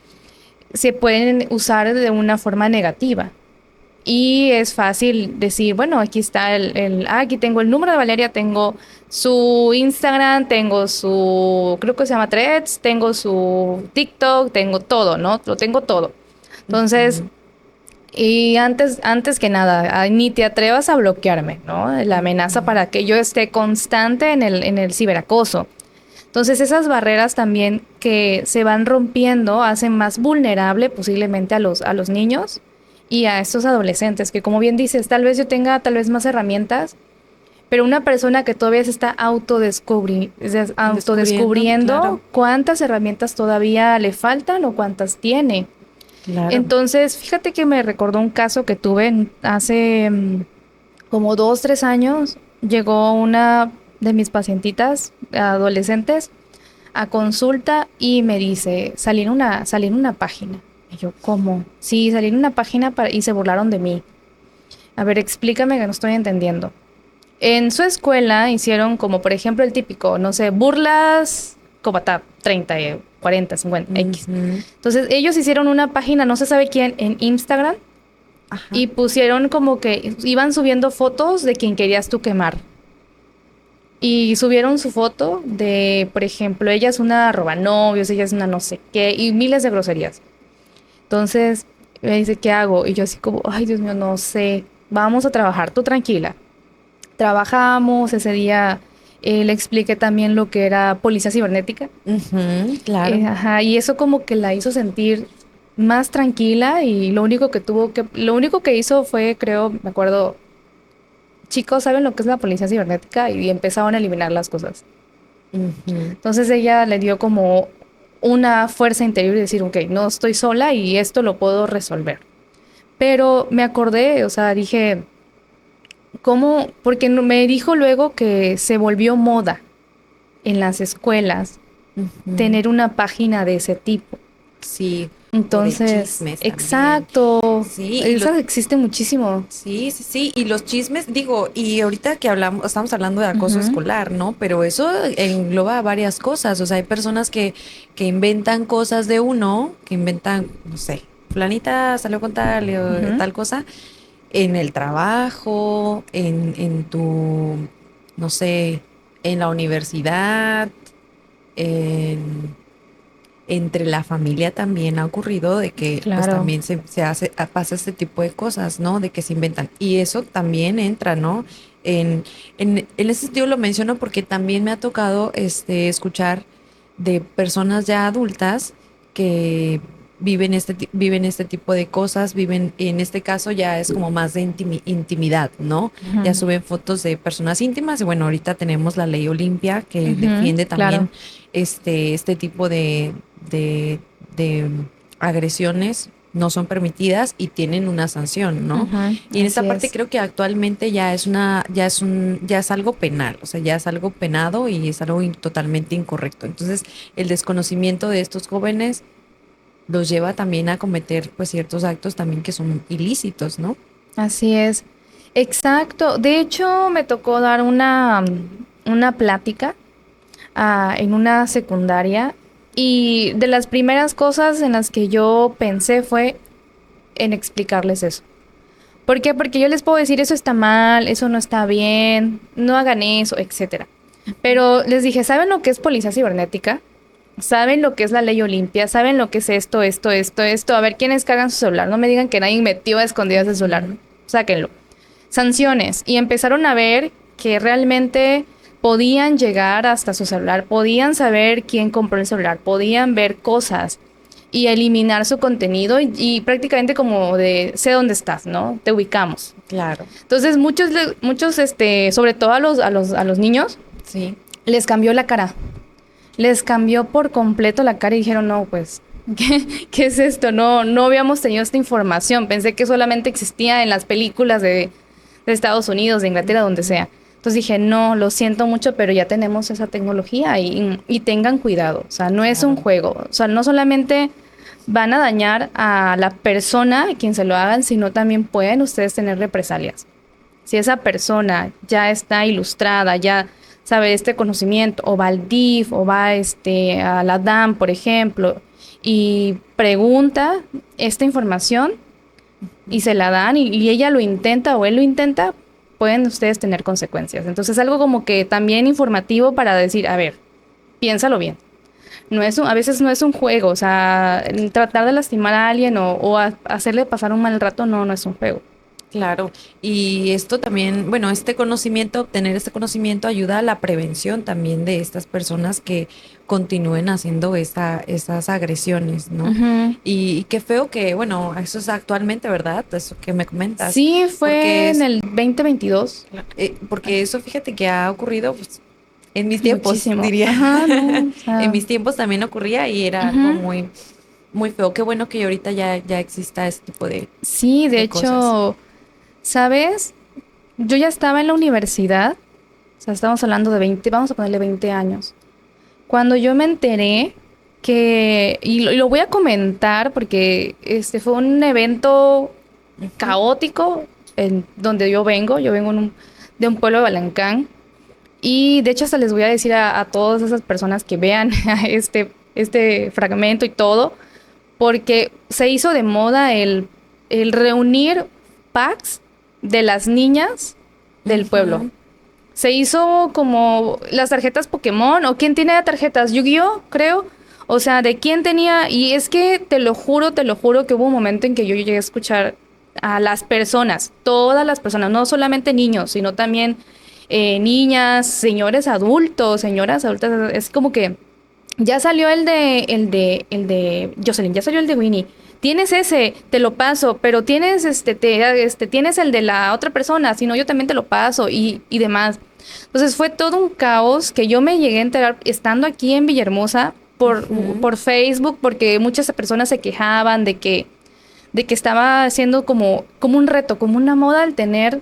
se pueden usar de una forma negativa. Y es fácil decir, bueno, aquí está aquí tengo el número de Valeria, tengo su Instagram, tengo su, creo que se llama Threads, tengo su TikTok, tengo todo, ¿no? Lo tengo todo. Entonces, Ujú. y antes que nada, ni te atrevas a bloquearme, ¿no? La amenaza Ujú. para que yo esté constante en el ciberacoso. Entonces, esas barreras también que se van rompiendo hacen más vulnerable posiblemente a los niños y a estos adolescentes, que como bien dices, tal vez yo tenga tal vez más herramientas, pero una persona que todavía se está Descubriendo, claro, autodescubriendo, ¿cuántas herramientas todavía le faltan o cuántas tiene? claro. Entonces, fíjate que me recordó un caso que tuve hace como 2, 3 años. Llegó una de mis pacientitas adolescentes a consulta y me dice, salí en una página. Y yo, ¿cómo? Sí, salí en una página y se burlaron de mí. A ver, explícame que no estoy entendiendo. En su escuela hicieron como, por ejemplo, el típico, no sé, burlas Cobatap, 30, 40, 50, X. Ujú. Entonces, ellos hicieron una página, no se sabe quién, en Instagram Ajá. y pusieron como que iban subiendo fotos de quien querías tú quemar. Y subieron su foto de, por ejemplo, ella es una robanovios, ella es una no sé qué, y miles de groserías. Entonces, me dice, ¿qué hago? Y yo así como, ay, Dios mío, no sé, vamos a trabajar, tú tranquila. trabajamos, ese día le expliqué también lo que era policía cibernética. Ujú, claro. Ajá, y eso como que la hizo sentir más tranquila y lo único que hizo fue, creo, me acuerdo, chicos, ¿saben lo que es la policía cibernética? Y empezaron a eliminar las cosas. Ujú. Entonces ella le dio como una fuerza interior y decir, ok, no estoy sola y esto lo puedo resolver. Pero me acordé, o sea, dije, ¿cómo? Porque me dijo luego que se volvió moda en las escuelas Ujú. tener una página de ese tipo. Sí, o de Entonces, chismes también. exacto, Sí, esas existen muchísimo. sí, y los chismes, digo, y ahorita que hablamos, estamos hablando de acoso Ujú, escolar, ¿no? Pero eso engloba varias cosas, o sea, hay personas que inventan cosas de uno, que inventan, no sé, fulanita salió con tal, ujú. tal cosa, en el trabajo, en tu, no sé, en la universidad, entre la familia también ha ocurrido de que pues Claro. también se hace, pasa este tipo de cosas, ¿no? De que se inventan. Y eso también entra, ¿no? En ese sentido lo menciono porque también me ha tocado escuchar de personas ya adultas que viven este tipo de cosas, viven, en este caso ya es como más de intimidad, ¿no? Ya Ujú, suben fotos de personas íntimas y bueno, ahorita tenemos la ley Olimpia que ujú, defiende claro. también este tipo de, de agresiones no son permitidas y tienen una sanción, ¿no? Ujú, Y en esta así parte es. creo que actualmente ya es algo penal, o sea, ya es algo penado y es algo totalmente incorrecto. Entonces, el desconocimiento de estos jóvenes los lleva también a cometer pues ciertos actos también que son ilícitos, ¿no? Así es. Exacto. De hecho, me tocó dar una plática en una secundaria y de las primeras cosas en las que yo pensé fue en explicarles eso. ¿Por qué? Porque yo les puedo decir eso está mal, eso no está bien, no hagan eso, etcétera. Pero les dije, ¿saben lo que es policía cibernética? ¿Saben lo que es la ley Olimpia? ¿Saben lo que es esto? A ver, ¿quiénes cargan su celular? No me digan que nadie metió a escondidas el celular. Sáquenlo. Sanciones. Y empezaron a ver que realmente podían llegar hasta su celular, podían saber quién compró el celular, podían ver cosas y eliminar su contenido y prácticamente como de sé dónde estás, ¿no? Te ubicamos. Claro, Entonces muchos, sobre todo a los niños, sí. les cambió la cara. Les cambió por completo la cara y dijeron, no, pues, ¿qué es esto? No habíamos tenido esta información. Pensé que solamente existía en las películas de Estados Unidos, de Inglaterra, donde sea. Entonces dije, no, lo siento mucho, pero ya tenemos esa tecnología y tengan cuidado. O sea, no es un Claro. juego. O sea, no solamente van a dañar a la persona a quien se lo hagan, sino también pueden ustedes tener represalias. Si esa persona ya está ilustrada, ya sabe este conocimiento, o va al DIF, o va a la DAM, por ejemplo, y pregunta esta información y se la dan y ella lo intenta o él lo intenta, pueden ustedes tener consecuencias. Entonces algo como que también informativo para decir, a ver, piénsalo bien. A veces no es un juego, o sea, el tratar de lastimar a alguien o hacerle pasar un mal rato no es un juego. Claro, y esto también, bueno, obtener este conocimiento ayuda a la prevención también de estas personas que continúen haciendo esas agresiones, ¿no? Ujú. Y qué feo que, bueno, eso es actualmente, ¿verdad? Eso que me comentas, Sí, porque fue en el 2022. porque eso fíjate que ha ocurrido pues, en mis tiempos, Muchísimo. diría. Ajá, no, o En sea, mis tiempos también ocurría y era algo ujú. muy, muy feo. Qué bueno que ahorita ya exista este tipo Sí, de de cosas. hecho, ¿sabes? Yo ya estaba en la universidad, o sea, estamos hablando de 20, vamos a ponerle 20 años. Cuando yo me enteré y lo voy a comentar porque este fue un evento Ujú. caótico en donde yo vengo de un pueblo de Balancán. Y de hecho hasta les voy a decir a todas esas personas que vean este fragmento y todo, porque se hizo de moda el reunir packs de las niñas del pueblo. Ujú. Se hizo como las tarjetas Pokémon, o quién tiene tarjetas Yu-Gi-Oh, creo. O sea, de quién tenía, y es que te lo juro que hubo un momento en que yo llegué a escuchar a las personas, todas las personas, no solamente niños, sino también niñas, señores adultos, señoras adultas. Es como que ya salió el de Jocelyn, ya salió el de Winnie. Tienes ese, te lo paso, pero tienes tienes el de la otra persona, si no yo también te lo paso y demás. Entonces fue todo un caos que yo me llegué a enterar estando aquí en Villahermosa por Facebook, porque muchas personas se quejaban de que estaba haciendo como un reto, como una moda el tener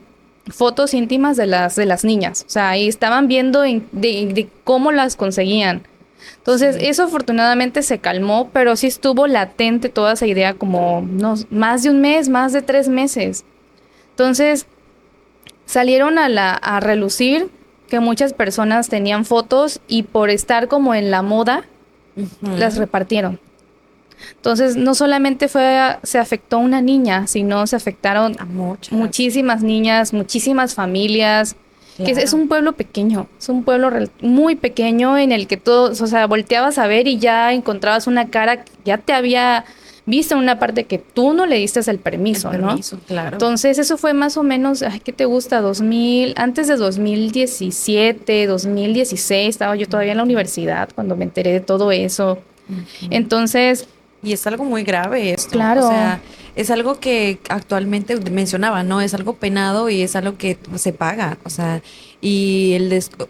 fotos íntimas de las niñas. O sea, ahí estaban viendo de cómo las conseguían. Entonces, Sí. eso afortunadamente se calmó, pero sí estuvo latente toda esa idea como más de un mes, más de 3 meses. Entonces, salieron a relucir que muchas personas tenían fotos y por estar como en la moda, las repartieron. Entonces, no solamente se afectó a una niña, sino se afectaron A muchas. muchísimas niñas, muchísimas familias, que es Claro. un pueblo pequeño, es un pueblo muy pequeño en el que todos, o sea, volteabas a ver y ya encontrabas una cara que ya te había visto en una parte que tú no le diste el permiso, El ¿no? permiso, claro. Entonces, eso fue más o menos, ay, ¿qué te gusta? Antes de 2017, 2016, estaba yo todavía en la universidad cuando me enteré de todo eso. Entonces, Y es algo muy grave esto. claro. O sea, es algo que actualmente mencionaba, ¿no? Es algo penado y es algo que se paga. O sea,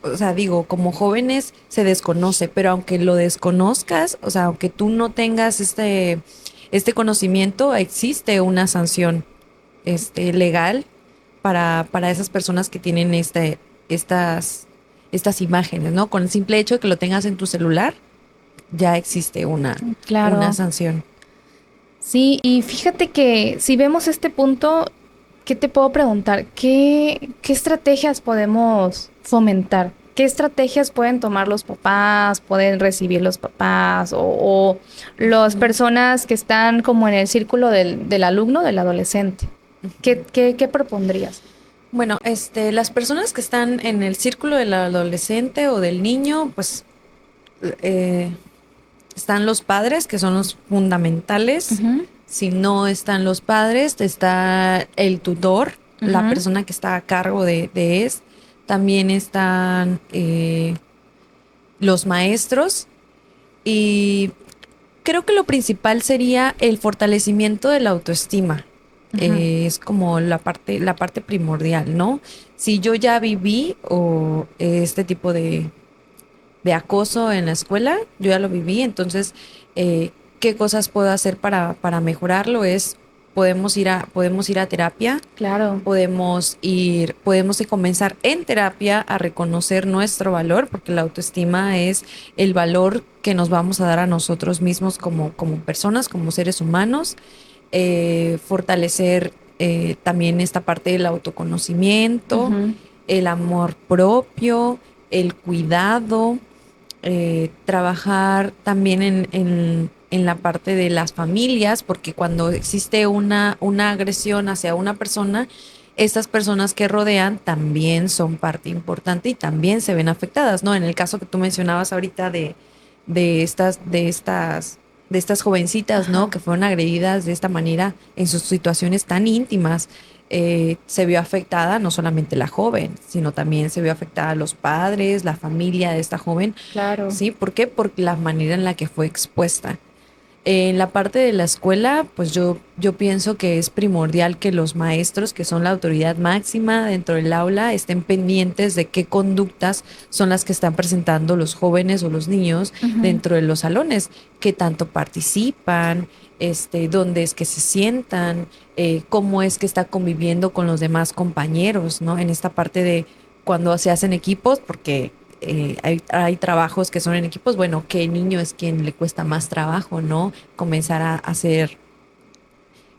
o sea, digo, como jóvenes se desconoce, pero aunque lo desconozcas, o sea, aunque tú no tengas este conocimiento, existe una sanción, legal para esas personas que tienen estas imágenes, ¿no? Con el simple hecho de que lo tengas en tu celular, ya existe Claro. una sanción. Sí, y fíjate que si vemos este punto, ¿qué te puedo preguntar? ¿Qué estrategias podemos fomentar? ¿Qué estrategias pueden tomar los papás, pueden recibir los papás o las personas que están como en el círculo del alumno, del adolescente? ¿Qué propondrías? Bueno, las personas que están en el círculo del adolescente o del niño, pues eh, están los padres, que son los fundamentales. Ujú, Si no están los padres, está el tutor, la ujú. persona que está a cargo de esto. También están los maestros. Y creo que lo principal sería el fortalecimiento de la autoestima. Ujú. Es como la parte primordial, ¿no? Si yo ya viví este tipo de acoso en la escuela, yo ya lo viví, entonces, ¿qué cosas puedo hacer para mejorarlo? Podemos ir a terapia, Claro, podemos comenzar en terapia a reconocer nuestro valor, porque la autoestima es el valor que nos vamos a dar a nosotros mismos como personas, como seres humanos. Fortalecer también esta parte del autoconocimiento, ujú, el amor propio, el cuidado, trabajar también en la parte de las familias, porque cuando existe una agresión hacia una persona, estas personas que rodean también son parte importante y también se ven afectadas, ¿no? En el caso que tú mencionabas ahorita de estas jovencitas, ajá, ¿no? Que fueron agredidas de esta manera en sus situaciones tan íntimas. Se vio afectada no solamente la joven, sino también se vio afectada los padres, la familia de esta joven. claro. ¿Sí? ¿Por qué? Por la manera en la que fue expuesta. En la parte de la escuela, pues yo pienso que es primordial que los maestros, que son la autoridad máxima dentro del aula, estén pendientes de qué conductas son las que están presentando los jóvenes o los niños Ujú. dentro de los salones, qué tanto participan, dónde es que se sientan, cómo es que está conviviendo con los demás compañeros, ¿no? En esta parte de cuando se hacen equipos, porque hay trabajos que son en equipos, bueno, ¿qué niño es quien le cuesta más trabajo, ¿no? Comenzar a hacer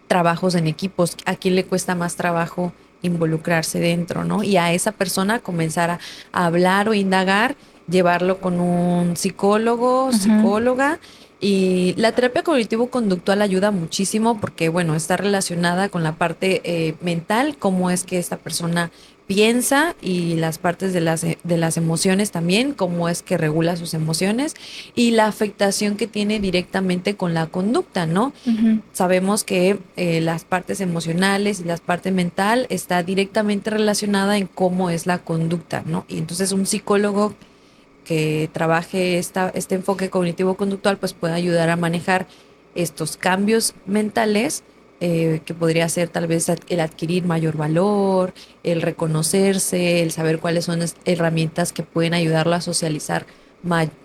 trabajos en equipos, ¿a quién le cuesta más trabajo involucrarse dentro, ¿no? Y a esa persona comenzar a hablar o indagar, llevarlo con un psicólogo, Ujú. psicóloga. Y la terapia cognitivo-conductual ayuda muchísimo porque, bueno, está relacionada con la parte mental, cómo es que esta persona piensa y las partes de las emociones también, cómo es que regula sus emociones y la afectación que tiene directamente con la conducta, ¿no? Ujú. Sabemos que las partes emocionales y las partes mental está directamente relacionada en cómo es la conducta, ¿no? Y entonces un psicólogo que trabaje este enfoque cognitivo-conductual, pues puede ayudar a manejar estos cambios mentales, que podría ser tal vez el adquirir mayor valor, el reconocerse, el saber cuáles son las herramientas que pueden ayudarlo a socializar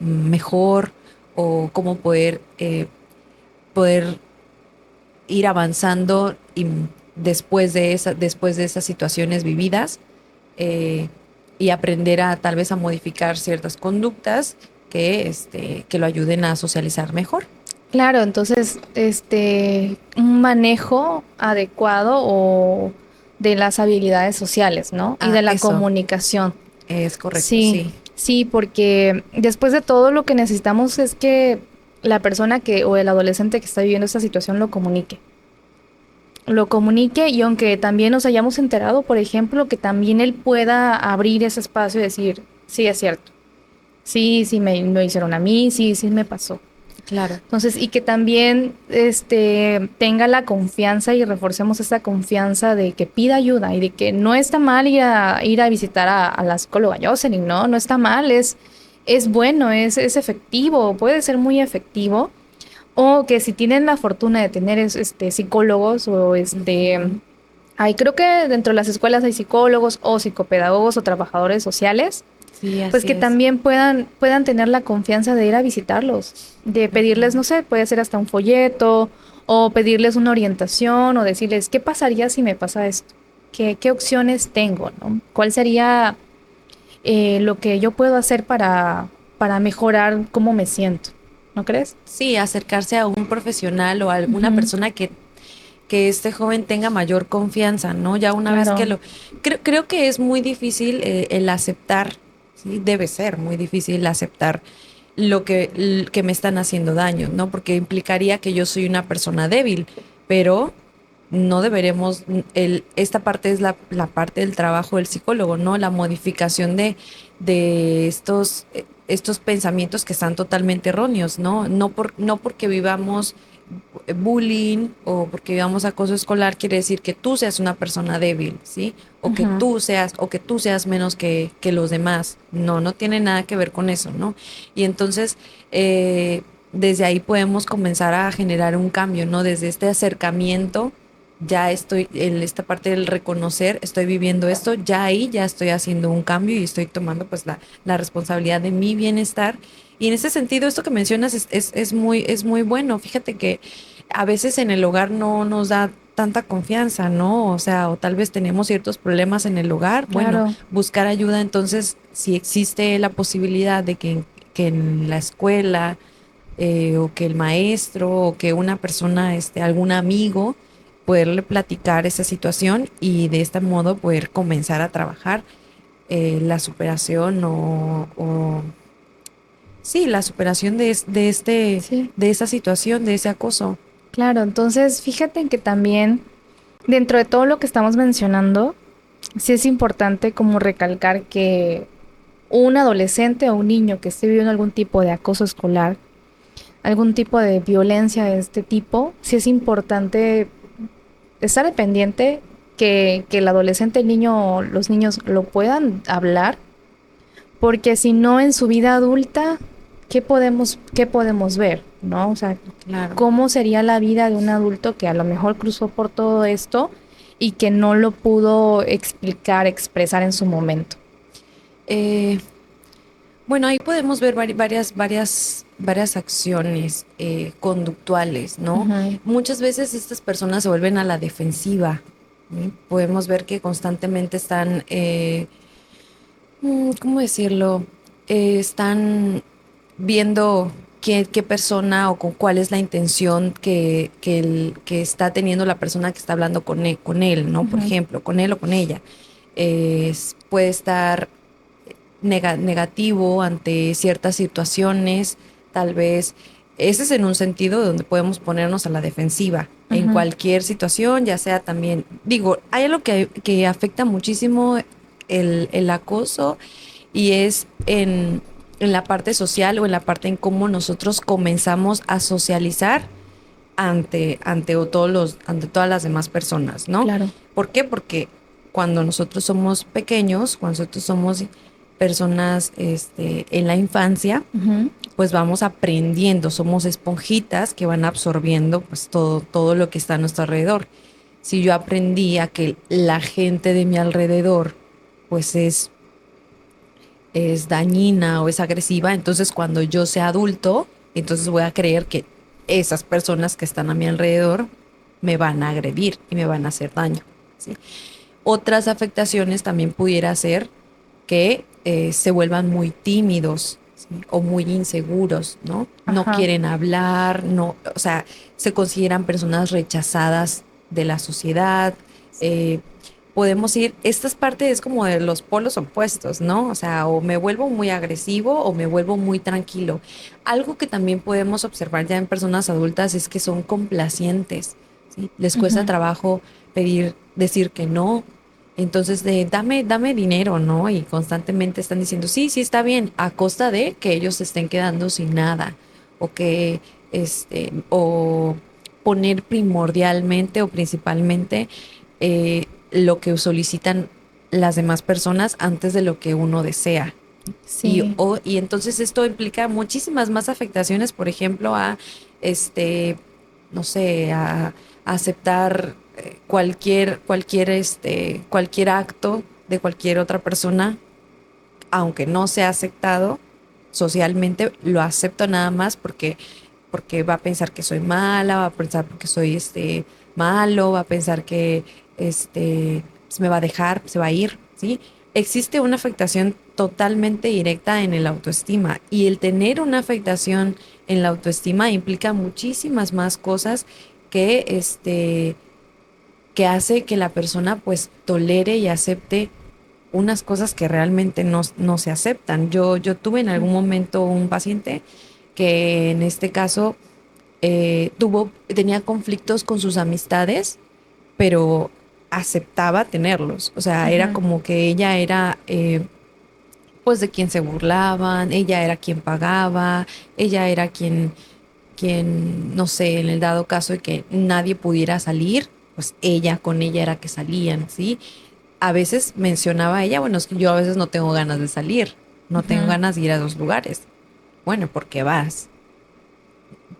mejor o cómo poder ir avanzando y después de esas situaciones vividas, eh, y aprender a tal vez a modificar ciertas conductas que lo ayuden a socializar mejor. Claro, entonces, un manejo adecuado o de las habilidades sociales, ¿no? Y Ah, de la eso comunicación. es correcto, Sí, sí. sí, porque después de todo lo que necesitamos es que la persona que o el adolescente que está viviendo esta situación lo comunique. Lo comunique y aunque también nos hayamos enterado, por ejemplo, que también él pueda abrir ese espacio y decir, sí, es cierto. Sí, sí me lo hicieron a mí, sí, sí me pasó. Claro. Entonces, y que también tenga la confianza y reforcemos esa confianza de que pida ayuda y de que no está mal ir a visitar a la psicóloga Jocelyn, ¿no? No está mal, es bueno, es efectivo, puede ser muy efectivo. O que si tienen la fortuna de tener psicólogos o Ujú. hay, creo que dentro de las escuelas hay psicólogos o psicopedagogos o trabajadores sociales Sí, pues así que es. también puedan tener la confianza de ir a visitarlos, de pedirles, Ujú. no sé, puede ser hasta un folleto o pedirles una orientación o decirles, ¿qué pasaría si me pasa esto? ¿Qué opciones tengo, ¿no? ¿Cuál sería lo que yo puedo hacer para mejorar cómo me siento? ¿No crees? Sí, acercarse a un profesional o a alguna Ujú. persona que este joven tenga mayor confianza, ¿no? Ya una vez que Claro, lo... Creo que es muy difícil el aceptar, ¿sí? Debe ser muy difícil aceptar que me están haciendo daño, ¿no? Porque implicaría que yo soy una persona débil, pero no deberemos, esta parte es la parte del trabajo del psicólogo, ¿no? La modificación de estos pensamientos que están totalmente erróneos, ¿no? No porque vivamos bullying o porque vivamos acoso escolar quiere decir que tú seas una persona débil, ¿sí? ujú, O que tú seas menos que los demás. No, no tiene nada que ver con eso, ¿no? Y entonces, desde ahí podemos comenzar a generar un cambio, ¿no? Desde este acercamiento, ya estoy en esta parte del reconocer, estoy viviendo esto, ya ahí ya estoy haciendo un cambio y estoy tomando pues la responsabilidad de mi bienestar. Y en ese sentido, esto que mencionas es muy bueno. Fíjate que a veces en el hogar no nos da tanta confianza, ¿no? O sea, o tal vez tenemos ciertos problemas en el hogar. Bueno, claro. buscar ayuda, entonces, si existe la posibilidad de que en la escuela, o que el maestro, o que una persona, algún amigo, poderle platicar esa situación y de este modo poder comenzar a trabajar la superación sí, la superación Sí, de esa situación, de ese acoso. claro. Entonces, fíjate en que también dentro de todo lo que estamos mencionando, sí es importante como recalcar que un adolescente o un niño que esté viviendo algún tipo de acoso escolar, algún tipo de violencia de este tipo, sí es importante estar al pendiente que el adolescente, el niño, los niños lo puedan hablar, porque si no en su vida adulta, ¿qué podemos ver? ¿No? O sea, Claro. ¿cómo sería la vida de un adulto que a lo mejor cruzó por todo esto y que no lo pudo explicar, expresar en su momento? Eh, bueno, ahí podemos ver varias acciones conductuales, ¿no? Ujú. Muchas veces estas personas se vuelven a la defensiva. ¿Sí? Podemos ver que constantemente están, ¿cómo decirlo? Están viendo qué persona o con cuál es la intención que está teniendo la persona que está hablando con él, ¿no? Por Ujú. ejemplo, con él o con ella. Puede estar negativo ante ciertas situaciones, tal vez ese es en un sentido donde podemos ponernos a la defensiva en Ujú. cualquier situación, ya sea también, digo, hay algo que afecta muchísimo el acoso y es en la parte social o en la parte en cómo nosotros comenzamos a socializar ante todas las demás personas, ¿no? Claro. ¿Por qué? Porque cuando nosotros somos pequeños, cuando nosotros somos personas en la infancia, Ujú. pues vamos aprendiendo, somos esponjitas que van absorbiendo pues todo lo que está a nuestro alrededor. Si yo aprendí a que la gente de mi alrededor pues es dañina o es agresiva, entonces cuando yo sea adulto, entonces voy a creer que esas personas que están a mi alrededor me van a agredir y me van a hacer daño, ¿sí? Otras afectaciones también pudiera ser que se vuelvan muy tímidos, ¿sí? O muy inseguros, ¿no? No Ajá. quieren hablar, no, o sea, se consideran personas rechazadas de la sociedad. eh, Podemos ir, esta es parte, es como de los polos opuestos, ¿no? O sea, o me vuelvo muy agresivo o me vuelvo muy tranquilo. Algo que también podemos observar ya en personas adultas es que son complacientes, ¿sí? Les cuesta Ujú. trabajo decir que no. Entonces, dame dinero, ¿no? Y constantemente están diciendo, sí, sí, está bien, a costa de que ellos se estén quedando sin nada. O que, o poner primordialmente o principalmente lo que solicitan las demás personas antes de lo que uno desea. Sí. Y entonces esto implica muchísimas más afectaciones, por ejemplo, este, no sé, a aceptar cualquier acto de cualquier otra persona, aunque no sea aceptado socialmente, lo acepto nada más porque va a pensar que soy mala, va a pensar porque soy malo, va a pensar que pues me va a dejar, se va a ir, ¿sí? Existe una afectación totalmente directa en el autoestima y el tener una afectación en la autoestima implica muchísimas más cosas que que hace que la persona pues tolere y acepte unas cosas que realmente no se aceptan. Yo tuve en algún momento un paciente que en este caso tenía conflictos con sus amistades, pero aceptaba tenerlos. O sea, era Ujú. como que ella era pues de quien se burlaban, ella era quien pagaba, ella era no sé, en el dado caso de que nadie pudiera salir, pues con ella era que salían, ¿sí? A veces mencionaba ella, bueno, es que yo a veces no tengo ganas de salir, no tengo Ujú. ganas de ir a los lugares. Bueno, ¿por qué vas?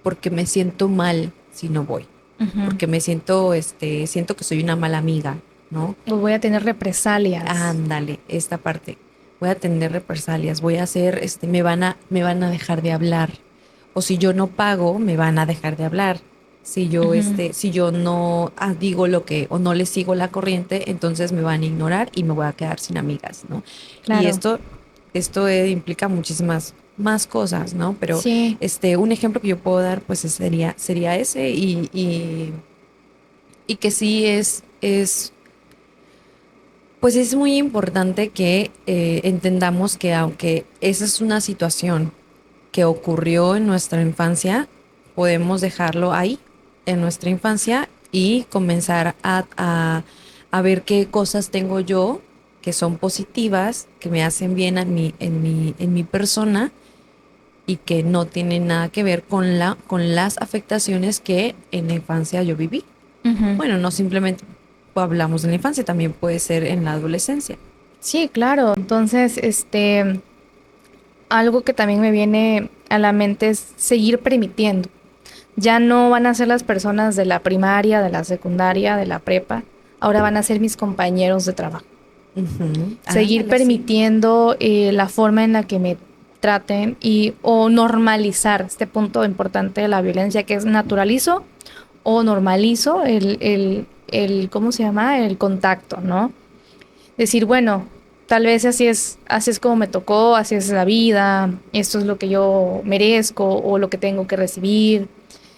Porque me siento mal si no voy, Ujú. porque siento que soy una mala amiga, ¿no? Pues voy a tener represalias. Ándale, esta parte. Voy a tener represalias, voy a hacer, me van a dejar de hablar. O si yo no pago, me van a dejar de hablar. Ujú. Si yo no digo lo que, o no les sigo la corriente, entonces me van a ignorar y me voy a quedar sin amigas, ¿no? Y Claro. esto implica muchísimas más cosas, ¿no? Pero Sí. un ejemplo que yo puedo dar, pues sería ese, y que sí pues es muy importante que entendamos que aunque esa es una situación que ocurrió en nuestra infancia, podemos dejarlo ahí, en nuestra infancia, y comenzar a ver qué cosas tengo yo que son positivas, que me hacen bien en mi persona y que no tienen nada que ver con las afectaciones que en la infancia yo viví. Ujú. Bueno, no simplemente hablamos de la infancia, también puede ser en la adolescencia. Sí, claro. Entonces, algo que también me viene a la mente es seguir permitiendo. Ya no van a ser las personas de la primaria, de la secundaria, de la prepa. Ahora van a ser mis compañeros de trabajo. Ujú. Seguir Ándale, sí. permitiendo la forma en la que me traten y o normalizar este punto importante de la violencia que es naturalizo o normalizo ¿cómo se llama? El contacto, ¿no? Decir, bueno, tal vez así es como me tocó, así es la vida, esto es lo que yo merezco o lo que tengo que recibir,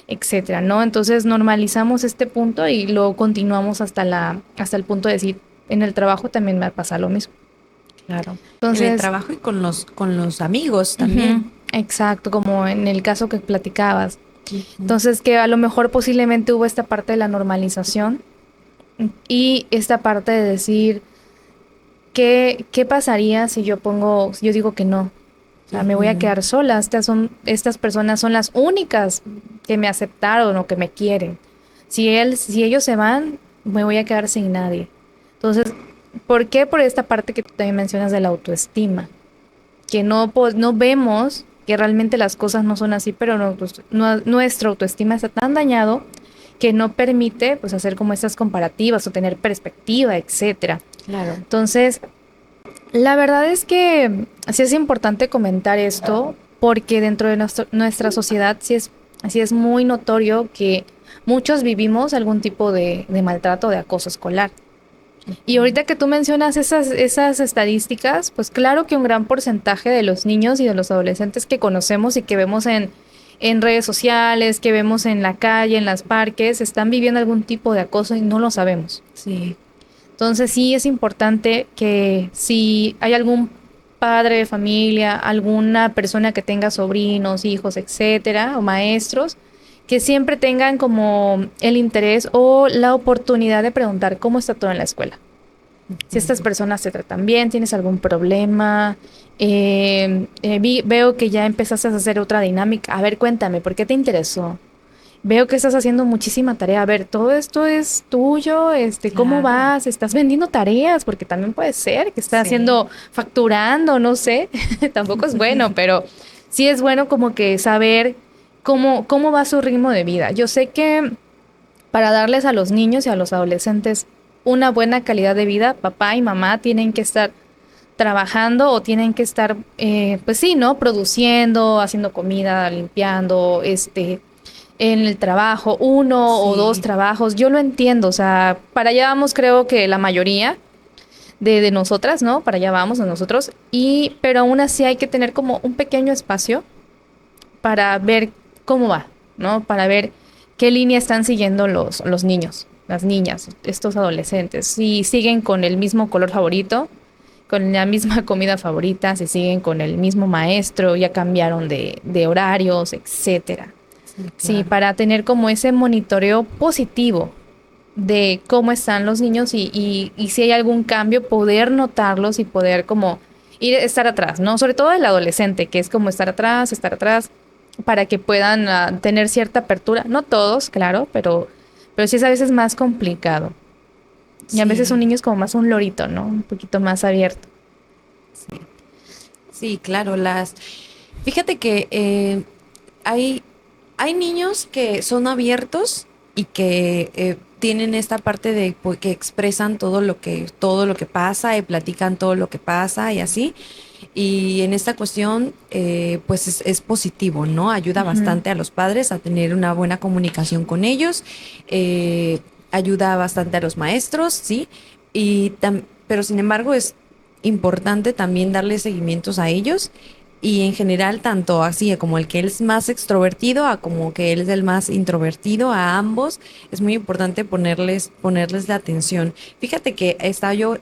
etcétera, ¿no? Entonces normalizamos este punto y luego continuamos hasta el punto de decir, en el trabajo también me pasa lo mismo. Claro. En el Entonces, trabajo y con los amigos también. ujú, exacto, como en el caso que platicabas. Ujú. Entonces, que a lo mejor posiblemente hubo esta parte de la normalización y esta parte de decir ¿qué pasaría si yo digo que no? O sea, me voy a quedar sola. Estas personas son las únicas que me aceptaron o que me quieren. Si ellos se van, me voy a quedar sin nadie. Entonces, ¿por qué? Por esta parte que tú también mencionas de la autoestima, que no vemos que realmente las cosas no son así, pero nuestra autoestima está tan dañado que no permite pues hacer como estas comparativas o tener perspectiva, etcétera. Claro. Entonces, la verdad es que sí es importante comentar esto porque dentro de nuestra sociedad sí es muy notorio que muchos vivimos algún tipo de maltrato, de acoso escolar. Y ahorita que tú mencionas esas estadísticas, pues claro que un gran porcentaje de los niños y de los adolescentes que conocemos y que vemos en redes sociales, que vemos en la calle, en los parques, están viviendo algún tipo de acoso y no lo sabemos. Sí. Entonces sí es importante que si hay algún padre de familia, alguna persona que tenga sobrinos, hijos, etcétera, o maestros, que siempre tengan como el interés o la oportunidad de preguntar cómo está todo en la escuela. Si estas personas se tratan bien, tienes algún problema, veo que ya empezaste a hacer otra dinámica. A ver, cuéntame, ¿por qué te interesó? Veo que estás haciendo muchísima tarea. A ver, todo esto es tuyo, ¿cómo Claro. vas? ¿Estás vendiendo tareas? Porque también puede ser que estés Sí. haciendo, facturando, no sé. Tampoco es bueno, pero sí es bueno como que saber cómo va su ritmo de vida. Yo sé que para darles a los niños y a los adolescentes una buena calidad de vida, papá y mamá tienen que estar trabajando o tienen que estar, pues sí, ¿no? Produciendo, haciendo comida, limpiando, en el trabajo, uno o Sí. dos trabajos. Yo lo entiendo, o sea, para allá vamos creo que la mayoría de nosotras, ¿no? Para allá vamos de nosotros. Pero aún así hay que tener como un pequeño espacio para ver cómo va, ¿no? Para ver qué línea están siguiendo los niños, las niñas, estos adolescentes. Si siguen con el mismo color favorito, con la misma comida favorita, si siguen con el mismo maestro, ya cambiaron de horarios, etcétera. Sí, claro. para tener como ese monitoreo positivo de cómo están los niños y si hay algún cambio, poder notarlos y poder como estar atrás, ¿no? Sobre todo el adolescente, que es como estar atrás, para que puedan tener cierta apertura. No todos, claro, pero sí es a veces más complicado. Y a veces Sí. un niño es como más un lorito, ¿no? Un poquito más abierto. Sí, claro, fíjate que hay niños que son abiertos y que tienen esta parte de pues, que expresan todo lo que pasa y platican todo lo que pasa y así. Y en esta cuestión, pues es positivo, ¿no? Ayuda Ujú. bastante a los padres a tener una buena comunicación con ellos, ayuda bastante a los maestros, ¿sí? Pero sin embargo es importante también darle seguimientos a ellos y en general tanto así como el que él es más extrovertido a como que él es el más introvertido, a ambos es muy importante ponerles la atención. Fíjate que estaba yo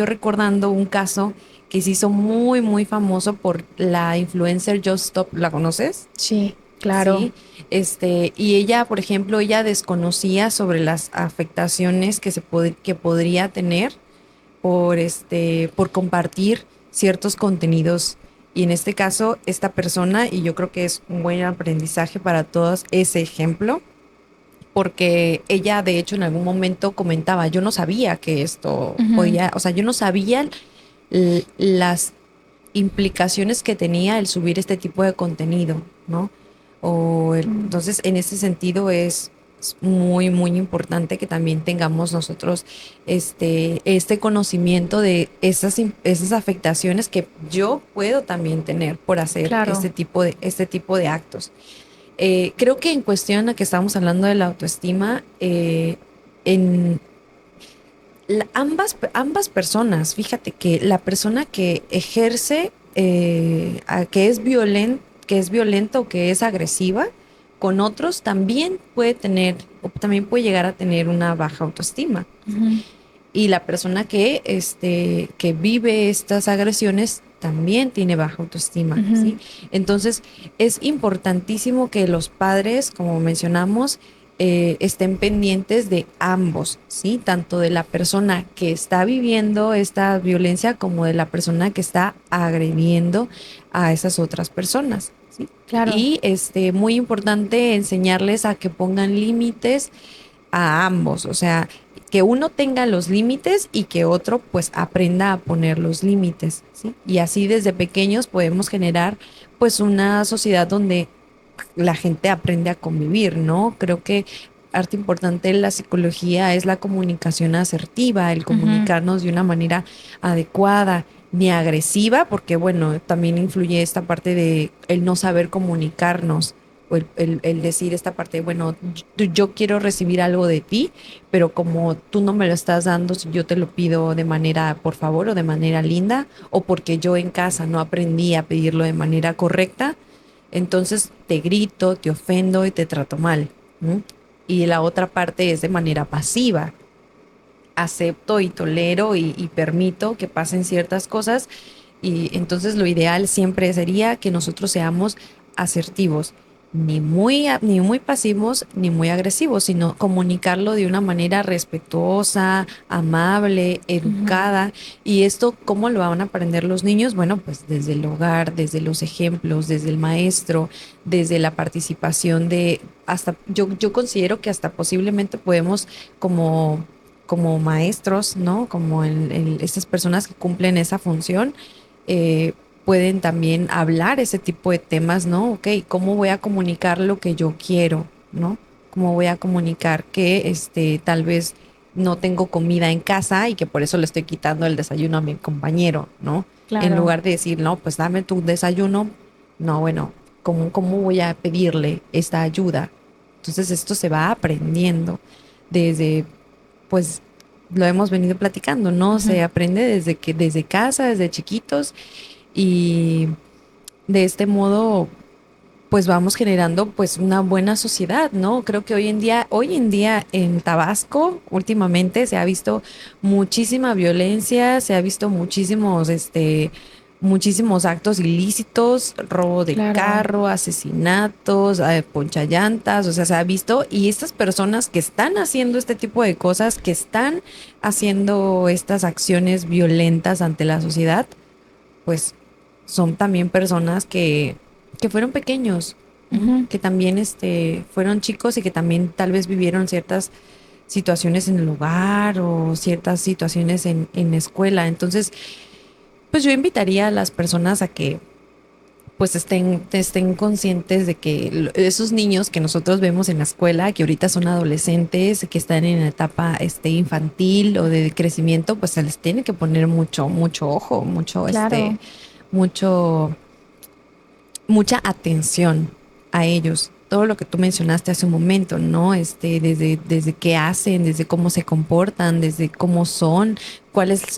recordando un caso que se hizo muy, muy famoso por la influencer Just Stop. ¿La conoces? Sí, claro. Sí. Y ella, por ejemplo, ella desconocía sobre las afectaciones que podría tener por compartir ciertos contenidos. Y en este caso, esta persona, y yo creo que es un buen aprendizaje para todos ese ejemplo, porque ella de hecho en algún momento comentaba, yo no sabía que esto Ujú. podía, o sea, yo no sabía las implicaciones que tenía el subir este tipo de contenido, ¿no? Mm. Entonces, en ese sentido es muy, muy importante que también tengamos nosotros este conocimiento de esas afectaciones que yo puedo también tener por hacer Claro. este tipo de actos. Creo que en cuestión en la que estamos hablando de la autoestima, en ambas personas, fíjate que la persona que ejerce, que es violenta o que es agresiva con otros, también puede tener, o también puede llegar a tener una baja autoestima. Ujú. Y la persona que vive estas agresiones también tiene baja autoestima, Ujú. ¿sí? Entonces, es importantísimo que los padres, como mencionamos, estén pendientes de ambos, ¿sí? Tanto de la persona que está viviendo esta violencia como de la persona que está agrediendo a esas otras personas, ¿sí? Claro. Y muy importante enseñarles a que pongan límites a ambos, o sea, que uno tenga los límites y que otro pues aprenda a poner los límites, ¿sí? Y así desde pequeños podemos generar pues una sociedad donde la gente aprende a convivir, ¿no? Creo que parte importante de la psicología es la comunicación asertiva, el comunicarnos de una manera adecuada, ni agresiva, porque bueno, también influye esta parte de el no saber comunicarnos, o el decir esta parte, bueno, yo quiero recibir algo de ti, pero como tú no me lo estás dando, si yo te lo pido de manera, por favor, o de manera linda, o porque yo en casa no aprendí a pedirlo de manera correcta, entonces te grito, te ofendo y te trato mal. ¿No? Y la otra parte es de manera pasiva. Acepto y tolero y permito que pasen ciertas cosas. Y entonces lo ideal siempre sería que nosotros seamos asertivos, ni muy pasivos ni muy agresivos, sino comunicarlo de una manera respetuosa, amable, educada. Y esto, ¿cómo lo van a aprender los niños? Bueno, pues desde el hogar, desde los ejemplos, desde el maestro, desde la participación de hasta, yo considero que hasta posiblemente podemos como maestros, ¿no? Como estas personas que cumplen esa función, pueden también hablar ese tipo de temas, ¿no? Ok, ¿cómo voy a comunicar lo que yo quiero, ¿no? ¿Cómo voy a comunicar que tal vez no tengo comida en casa y que por eso le estoy quitando el desayuno a mi compañero, ¿no? Claro. En lugar de decir, no, pues dame tu desayuno, no, bueno, ¿cómo voy a pedirle esta ayuda? Entonces esto se va aprendiendo desde, pues, lo hemos venido platicando, ¿no? Se aprende desde casa, desde chiquitos, y de este modo pues vamos generando pues una buena sociedad, ¿no? Creo que hoy en día en Tabasco últimamente se ha visto muchísima violencia, se ha visto muchísimos actos ilícitos, robo de Claro. carro, asesinatos, ponchallantas, o sea, se ha visto, y estas personas que están haciendo este tipo de cosas, que están haciendo estas acciones violentas ante la sociedad, pues son también personas que fueron pequeños, ¿no? Que también fueron chicos y que también tal vez vivieron ciertas situaciones en el hogar o ciertas situaciones en escuela. Entonces, pues yo invitaría a las personas a que pues estén conscientes de que esos niños que nosotros vemos en la escuela, que ahorita son adolescentes, que están en la etapa infantil o de crecimiento, pues se les tiene que poner mucho ojo, Claro. mucha atención a ellos. Todo lo que tú mencionaste hace un momento, ¿no? Desde qué hacen, desde cómo se comportan, desde cómo son,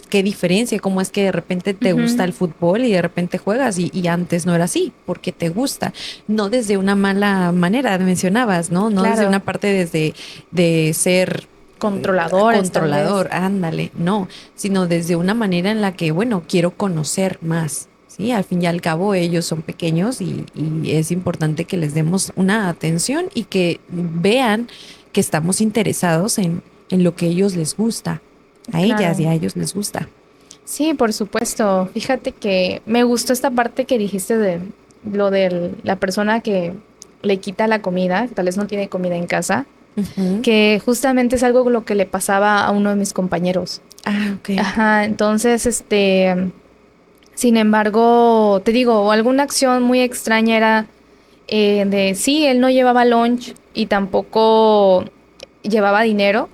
qué diferencia, cómo es que de repente te gusta el fútbol y de repente juegas y antes no era así, porque te gusta. No desde una mala manera, mencionabas, ¿no? No Claro. desde una parte de ser Controladores, tal controlador, vez. ándale, no, sino desde una manera en la que, bueno, quiero conocer más. Sí, al fin y al cabo ellos son pequeños y es importante que les demos una atención y que vean que estamos interesados en lo que a ellos les gusta, a Claro. ellas y a ellos les gusta. Sí, por supuesto. Fíjate que me gustó esta parte que dijiste de lo de la persona que le quita la comida, que tal vez no tiene comida en casa, que justamente es algo lo que le pasaba a uno de mis compañeros. Ah, ok. Ajá, entonces, sin embargo, te digo, alguna acción muy extraña era de sí, él no llevaba lunch y tampoco llevaba dinero,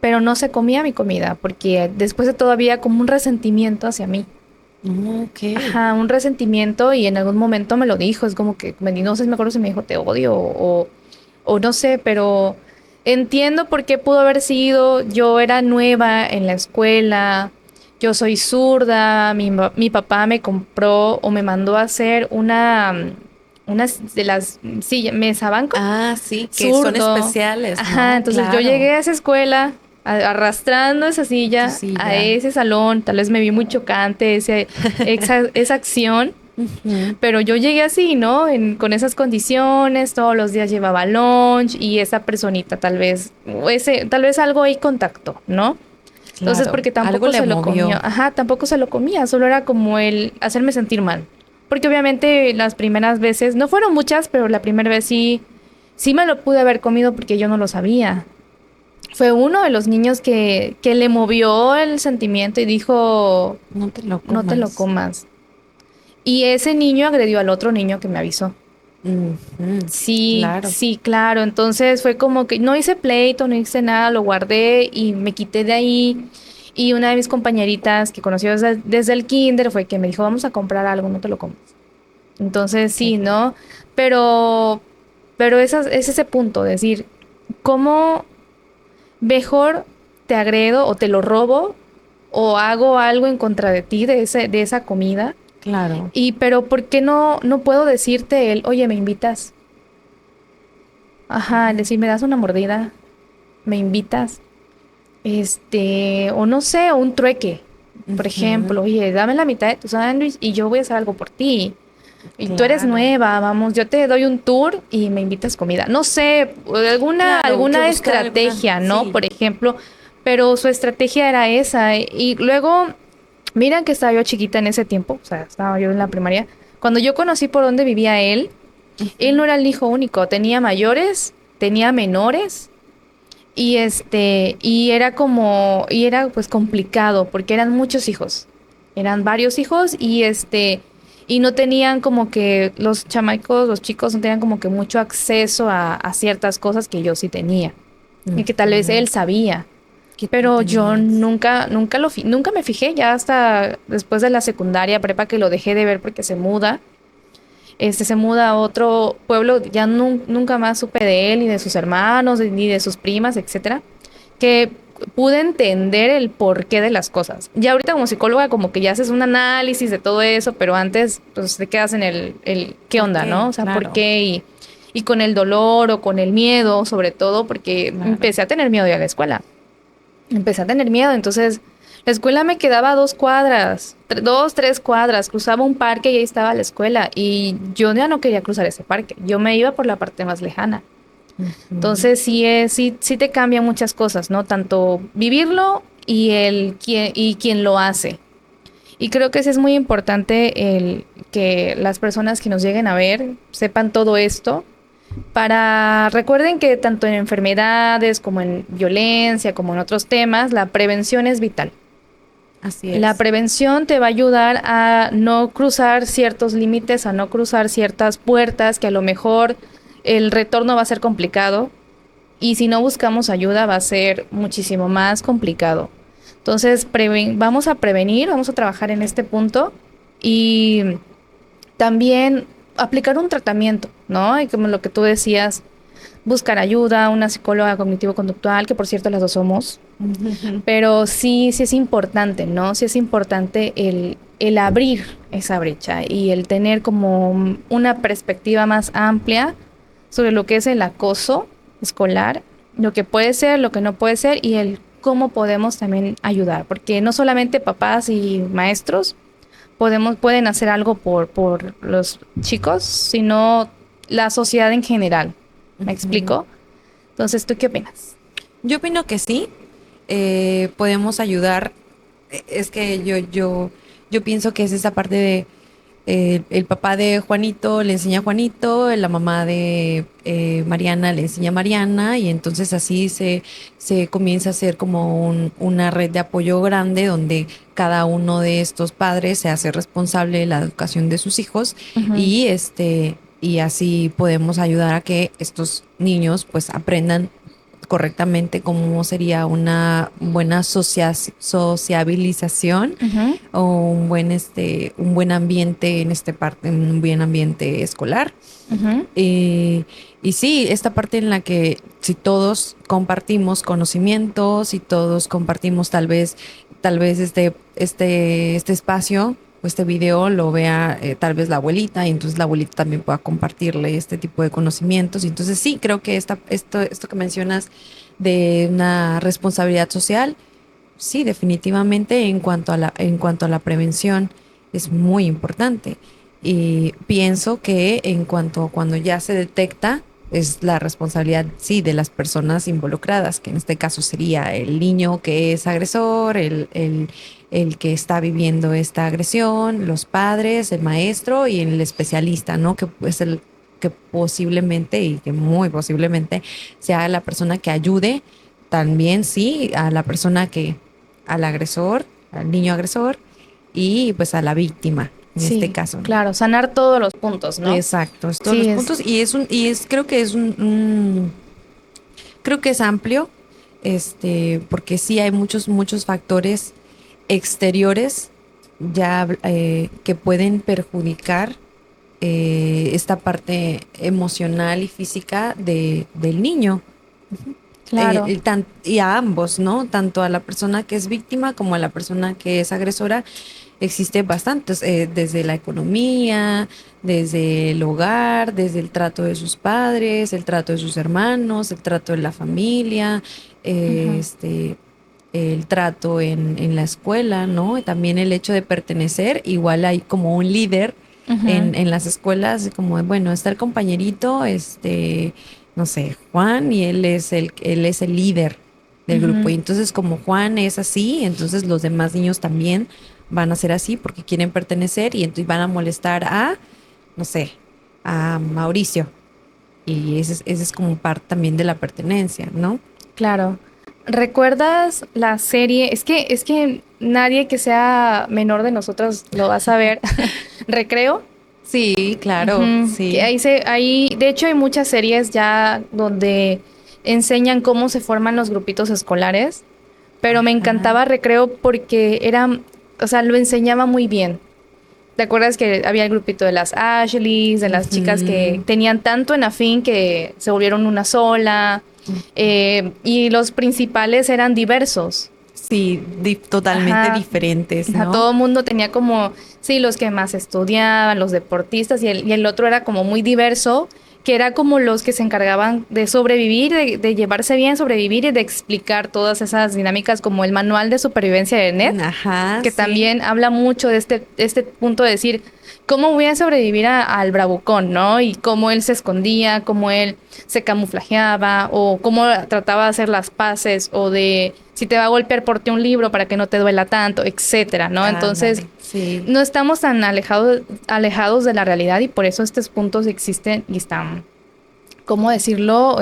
pero no se comía mi comida porque después de todo había como un resentimiento hacia mí. Ok. Ajá, un resentimiento, y en algún momento me lo dijo, es como que, no sé, me acuerdo si me dijo te odio o no sé, pero entiendo por qué pudo haber sido. Yo era nueva en la escuela, yo soy zurda, mi papá me compró o me mandó a hacer unas de las mesa banco. Ah, sí, que son Zurdo. especiales, ¿no? Ajá, entonces yo Claro. llegué a esa escuela arrastrando esa silla, Tu silla. a ese salón. Tal vez me vi muy chocante esa acción. Pero yo llegué así, ¿no? Con esas condiciones, todos los días llevaba lunch y esa personita tal vez algo ahí contactó, ¿no? Entonces, Claro, porque algo tampoco le se lo movió. comía. Ajá, tampoco se lo comía, solo era como el hacerme sentir mal. Porque obviamente las primeras veces, no fueron muchas, pero la primera vez sí me lo pude haber comido porque yo no lo sabía. Fue uno de los niños que le movió el sentimiento y dijo, No te lo no te lo comas. comas. Y ese niño agredió al otro niño que me avisó. Ujú, Sí, claro. sí, claro. Entonces fue como que no hice pleito, no hice nada, lo guardé y me quité de ahí. Y una de mis compañeritas que conoció desde el kinder fue que me dijo, vamos a comprar algo, no te lo comas. Entonces Ok. sí, ¿no? Pero, pero es ese punto, decir, ¿cómo mejor te agredo o te lo robo o hago algo en contra de ti, de esa comida? Claro. Pero ¿por qué no puedo decirte él, oye, me invitas? Ajá, decir, me das una mordida, me invitas, o no sé, o un trueque. Por Ujú, ejemplo, oye, dame la mitad de tu sándwich y yo voy a hacer algo por ti. Y tú eres claro. nueva, vamos, yo te doy un tour y me invitas comida. No sé, Claro, que alguna buscar alguna. estrategia, ¿no? Sí. Por ejemplo, pero su estrategia era esa. Y luego, miran que estaba yo chiquita en ese tiempo, o sea, estaba yo en la primaria. Cuando yo conocí por dónde vivía él no era el hijo único, tenía mayores, tenía menores y era pues complicado porque eran muchos hijos. Eran varios hijos y no tenían como que los chamacos, los chicos no tenían como que mucho acceso a ciertas cosas que yo sí tenía y que tal vez Ujú, él sabía. que tú Pero yo tenías. nunca me fijé, ya hasta después de la secundaria, prepa, que lo dejé de ver porque se muda. Se muda a otro pueblo, ya nunca más supe de él, ni de sus hermanos, ni de sus primas, etcétera, que pude entender el porqué de las cosas. Ya ahorita como psicóloga como que ya haces un análisis de todo eso, pero antes pues te quedas en el qué ¿Por onda, ¿no? qué? O sea, por Claro, qué y con el dolor o con el miedo, sobre todo porque claro. empecé a tener miedo de ir a la escuela. Empecé a tener miedo, entonces la escuela me quedaba a 2 cuadras, 3 cuadras, cruzaba un parque y ahí estaba la escuela y yo ya no quería cruzar ese parque, yo me iba por la parte más lejana. Ujú, Entonces sí te cambian muchas cosas, ¿no? Tanto vivirlo y quien lo hace. Y creo que sí es muy importante el que las personas que nos lleguen a ver sepan todo esto recuerden que tanto en enfermedades como en violencia, como en otros temas, la prevención es vital. así La es. prevención te va a ayudar a no cruzar ciertos límites, a no cruzar ciertas puertas que a lo mejor el retorno va a ser complicado y si no buscamos ayuda va a ser muchísimo más complicado. Entonces, vamos a prevenir, vamos a trabajar en este punto y también aplicar un tratamiento, ¿no? Y como lo que tú decías, buscar ayuda, una psicóloga cognitivo-conductual, que por cierto las dos somos, Ujú, pero sí es importante, ¿no? Sí es importante el abrir esa brecha y el tener como una perspectiva más amplia sobre lo que es el acoso escolar, lo que puede ser, lo que no puede ser y el cómo podemos también ayudar, porque no solamente papás y maestros pueden hacer algo por los chicos, sino la sociedad en general. ¿Me ujú. explico? Entonces, ¿tú qué opinas? Yo opino que sí, podemos ayudar. Es que yo pienso que es esa parte de el papá de Juanito le enseña a Juanito, la mamá de Mariana le enseña a Mariana, y entonces así se comienza a hacer como una red de apoyo grande donde cada uno de estos padres se hace responsable de la educación de sus hijos Ujú, y y así podemos ayudar a que estos niños pues aprendan correctamente cómo sería una buena sociabilización ujú, o un buen ambiente en en un buen ambiente escolar. ujú, Eh, y sí, esta parte en la que si todos compartimos conocimientos y todos compartimos tal vez este espacio o este video lo vea tal vez la abuelita y entonces la abuelita también pueda compartirle este tipo de conocimientos. Y entonces sí, creo que esto que mencionas de una responsabilidad social, sí, definitivamente en cuanto a en cuanto a la prevención es muy importante. Y pienso que en cuanto cuando ya se detecta, es la responsabilidad, sí, de las personas involucradas, que en este caso sería el niño que es agresor, el que está viviendo esta agresión, los padres, el maestro y el especialista, ¿no? Que es el que posiblemente y que muy posiblemente sea la persona que ayude también, sí, a la persona que, al agresor, al niño agresor y pues a la víctima en Sí, este caso, ¿no? claro, sanar todos los puntos, ¿no? Exacto, es todos Sí, los es, puntos creo que es creo que es amplio, porque sí hay muchos factores exteriores ya que pueden perjudicar esta parte emocional y física del niño. claro. Y a ambos, ¿no? Tanto a la persona que es víctima como a la persona que es agresora. Existe bastantes, desde la economía, desde el hogar, desde el trato de sus padres, el trato de sus hermanos, el trato de la familia, Ujú. el trato en la escuela, ¿no? Y también el hecho de pertenecer, igual hay como un líder Ujú. en las escuelas, como, bueno, está el compañerito, no sé, Juan, y él es el líder del grupo. Ujú. Y entonces, como Juan es así, entonces los demás niños también van a ser así porque quieren pertenecer y entonces van a molestar a, no sé, a Mauricio. Y ese es como parte también de la pertenencia, ¿no? Claro. ¿Recuerdas la serie? Es que nadie que sea menor de nosotros lo va a saber. Recreo. Sí, claro, Ujú. Que sí. ahí, de hecho, hay muchas series ya donde enseñan cómo se forman los grupitos escolares, pero me Ajá. encantaba Recreo porque era, o sea, lo enseñaba muy bien. ¿Te acuerdas que había el grupito de las Ashleys, de las chicas que Ujú. tenían tanto en afín que se volvieron una sola? Y los principales eran diversos. Sí, totalmente Ajá. diferentes, O sea, ¿no? todo el mundo tenía como, sí, los que más estudiaban, los deportistas, y el otro era como muy diverso, que era como los que se encargaban de sobrevivir, de llevarse bien, sobrevivir y de explicar todas esas dinámicas como el manual de supervivencia de Ned, Ajá, que sí. también habla mucho de este punto de decir, ¿cómo voy a sobrevivir al bravucón, no? Y cómo él se escondía, cómo él se camuflajeaba, o cómo trataba de hacer las paces, o de si te va a golpear, porte un libro para que no te duela tanto, etcétera, ¿no? Entonces, Ándale, sí. no estamos tan alejados de la realidad y por eso estos puntos existen y están, ¿cómo decirlo?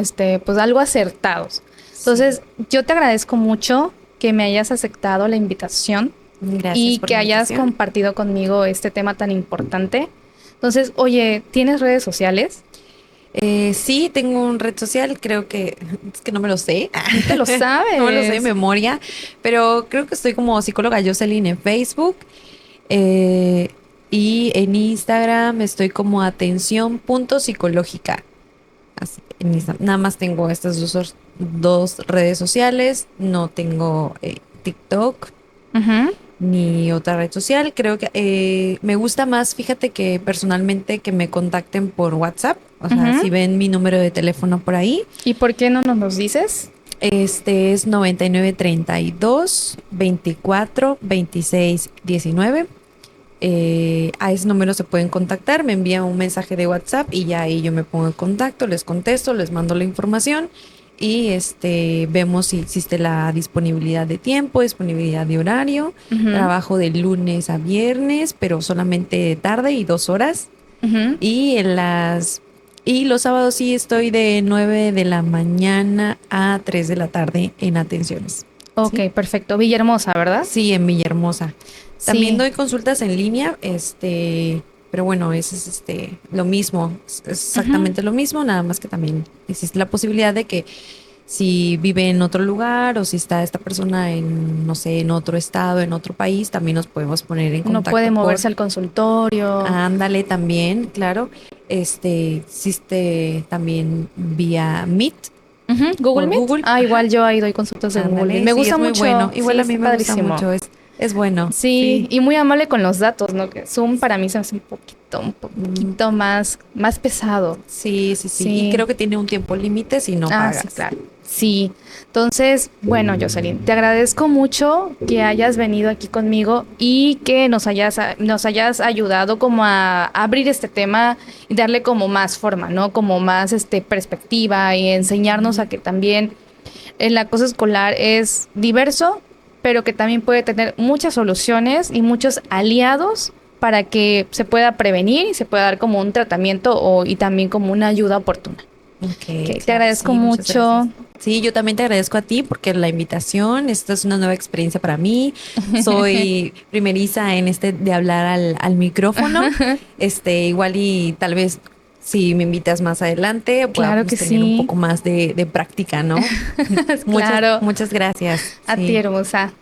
Pues algo acertados. Sí. Entonces, yo te agradezco mucho que me hayas aceptado la invitación Gracias y por que la hayas invitación. compartido conmigo este tema tan importante. Entonces, oye, ¿tienes redes sociales? Sí, tengo un red social, creo que es que no me lo sé, No te lo no me lo sé de sabes. memoria, pero creo que estoy como psicóloga Jocelyn en Facebook eh, y en Instagram estoy como atención punto psicológica. Así, en nada más tengo estas dos redes sociales, no tengo TikTok Ujú. ni otra red social. Creo que me gusta más, fíjate que personalmente que me contacten por WhatsApp. O sea, Ujú. si ven mi número de teléfono por ahí, ¿Y por qué no nos los dices? este es 9932 24 26 19. A ese número se pueden contactar, me envían un mensaje de WhatsApp y ya ahí yo me pongo en contacto, les contesto, les mando la información y vemos si existe la disponibilidad de tiempo, disponibilidad de horario. Ujú. Trabajo de lunes a viernes, pero solamente tarde y 2 horas. Ujú. Y los sábados sí estoy de 9 de la mañana a 3 de la tarde en atenciones. Ok, ¿Sí? perfecto. Villahermosa, ¿verdad? Sí, en Villahermosa. También Sí. doy consultas en línea, pero bueno, es lo mismo, es Ujú. exactamente lo mismo, nada más que también existe la posibilidad de que si vive en otro lugar o si está esta persona en, no sé, en otro estado, en otro país, también nos podemos poner en No puede contacto por moverse al consultorio. Ándale también, claro. Existe también vía Meet Ujú. Google por Meet. Google, Ah, ajá. igual yo ahí doy consultas de Google Meet. Ándale, Me sí, gusta es muy mucho. bueno. Sí, Igual a mí está me gusta padrísimo. mucho. Es bueno. Sí, y muy amable con los datos, ¿no? Que Zoom para mí se me hace un poquito más pesado. Sí, sí, sí. Sí. Y creo que tiene un tiempo límite si no pagas. Sí, claro. Sí. Entonces, bueno, Jocelyn, te agradezco mucho que hayas venido aquí conmigo y que nos hayas ayudado como a abrir este tema y darle como más forma, ¿no? Como más perspectiva y enseñarnos a que también el acoso escolar es diverso, pero que también puede tener muchas soluciones y muchos aliados para que se pueda prevenir y se pueda dar como un tratamiento y también como una ayuda oportuna. Ok, Te agradezco sí, muchas mucho. gracias. Sí, yo también te agradezco a ti porque la invitación, esta es una nueva experiencia para mí. Soy primeriza en de hablar al micrófono. Igual y tal vez si me invitas más adelante, Claro podamos que tener un sí. poco más de práctica, ¿no? Claro. Muchas gracias. A Sí. ti, hermosa.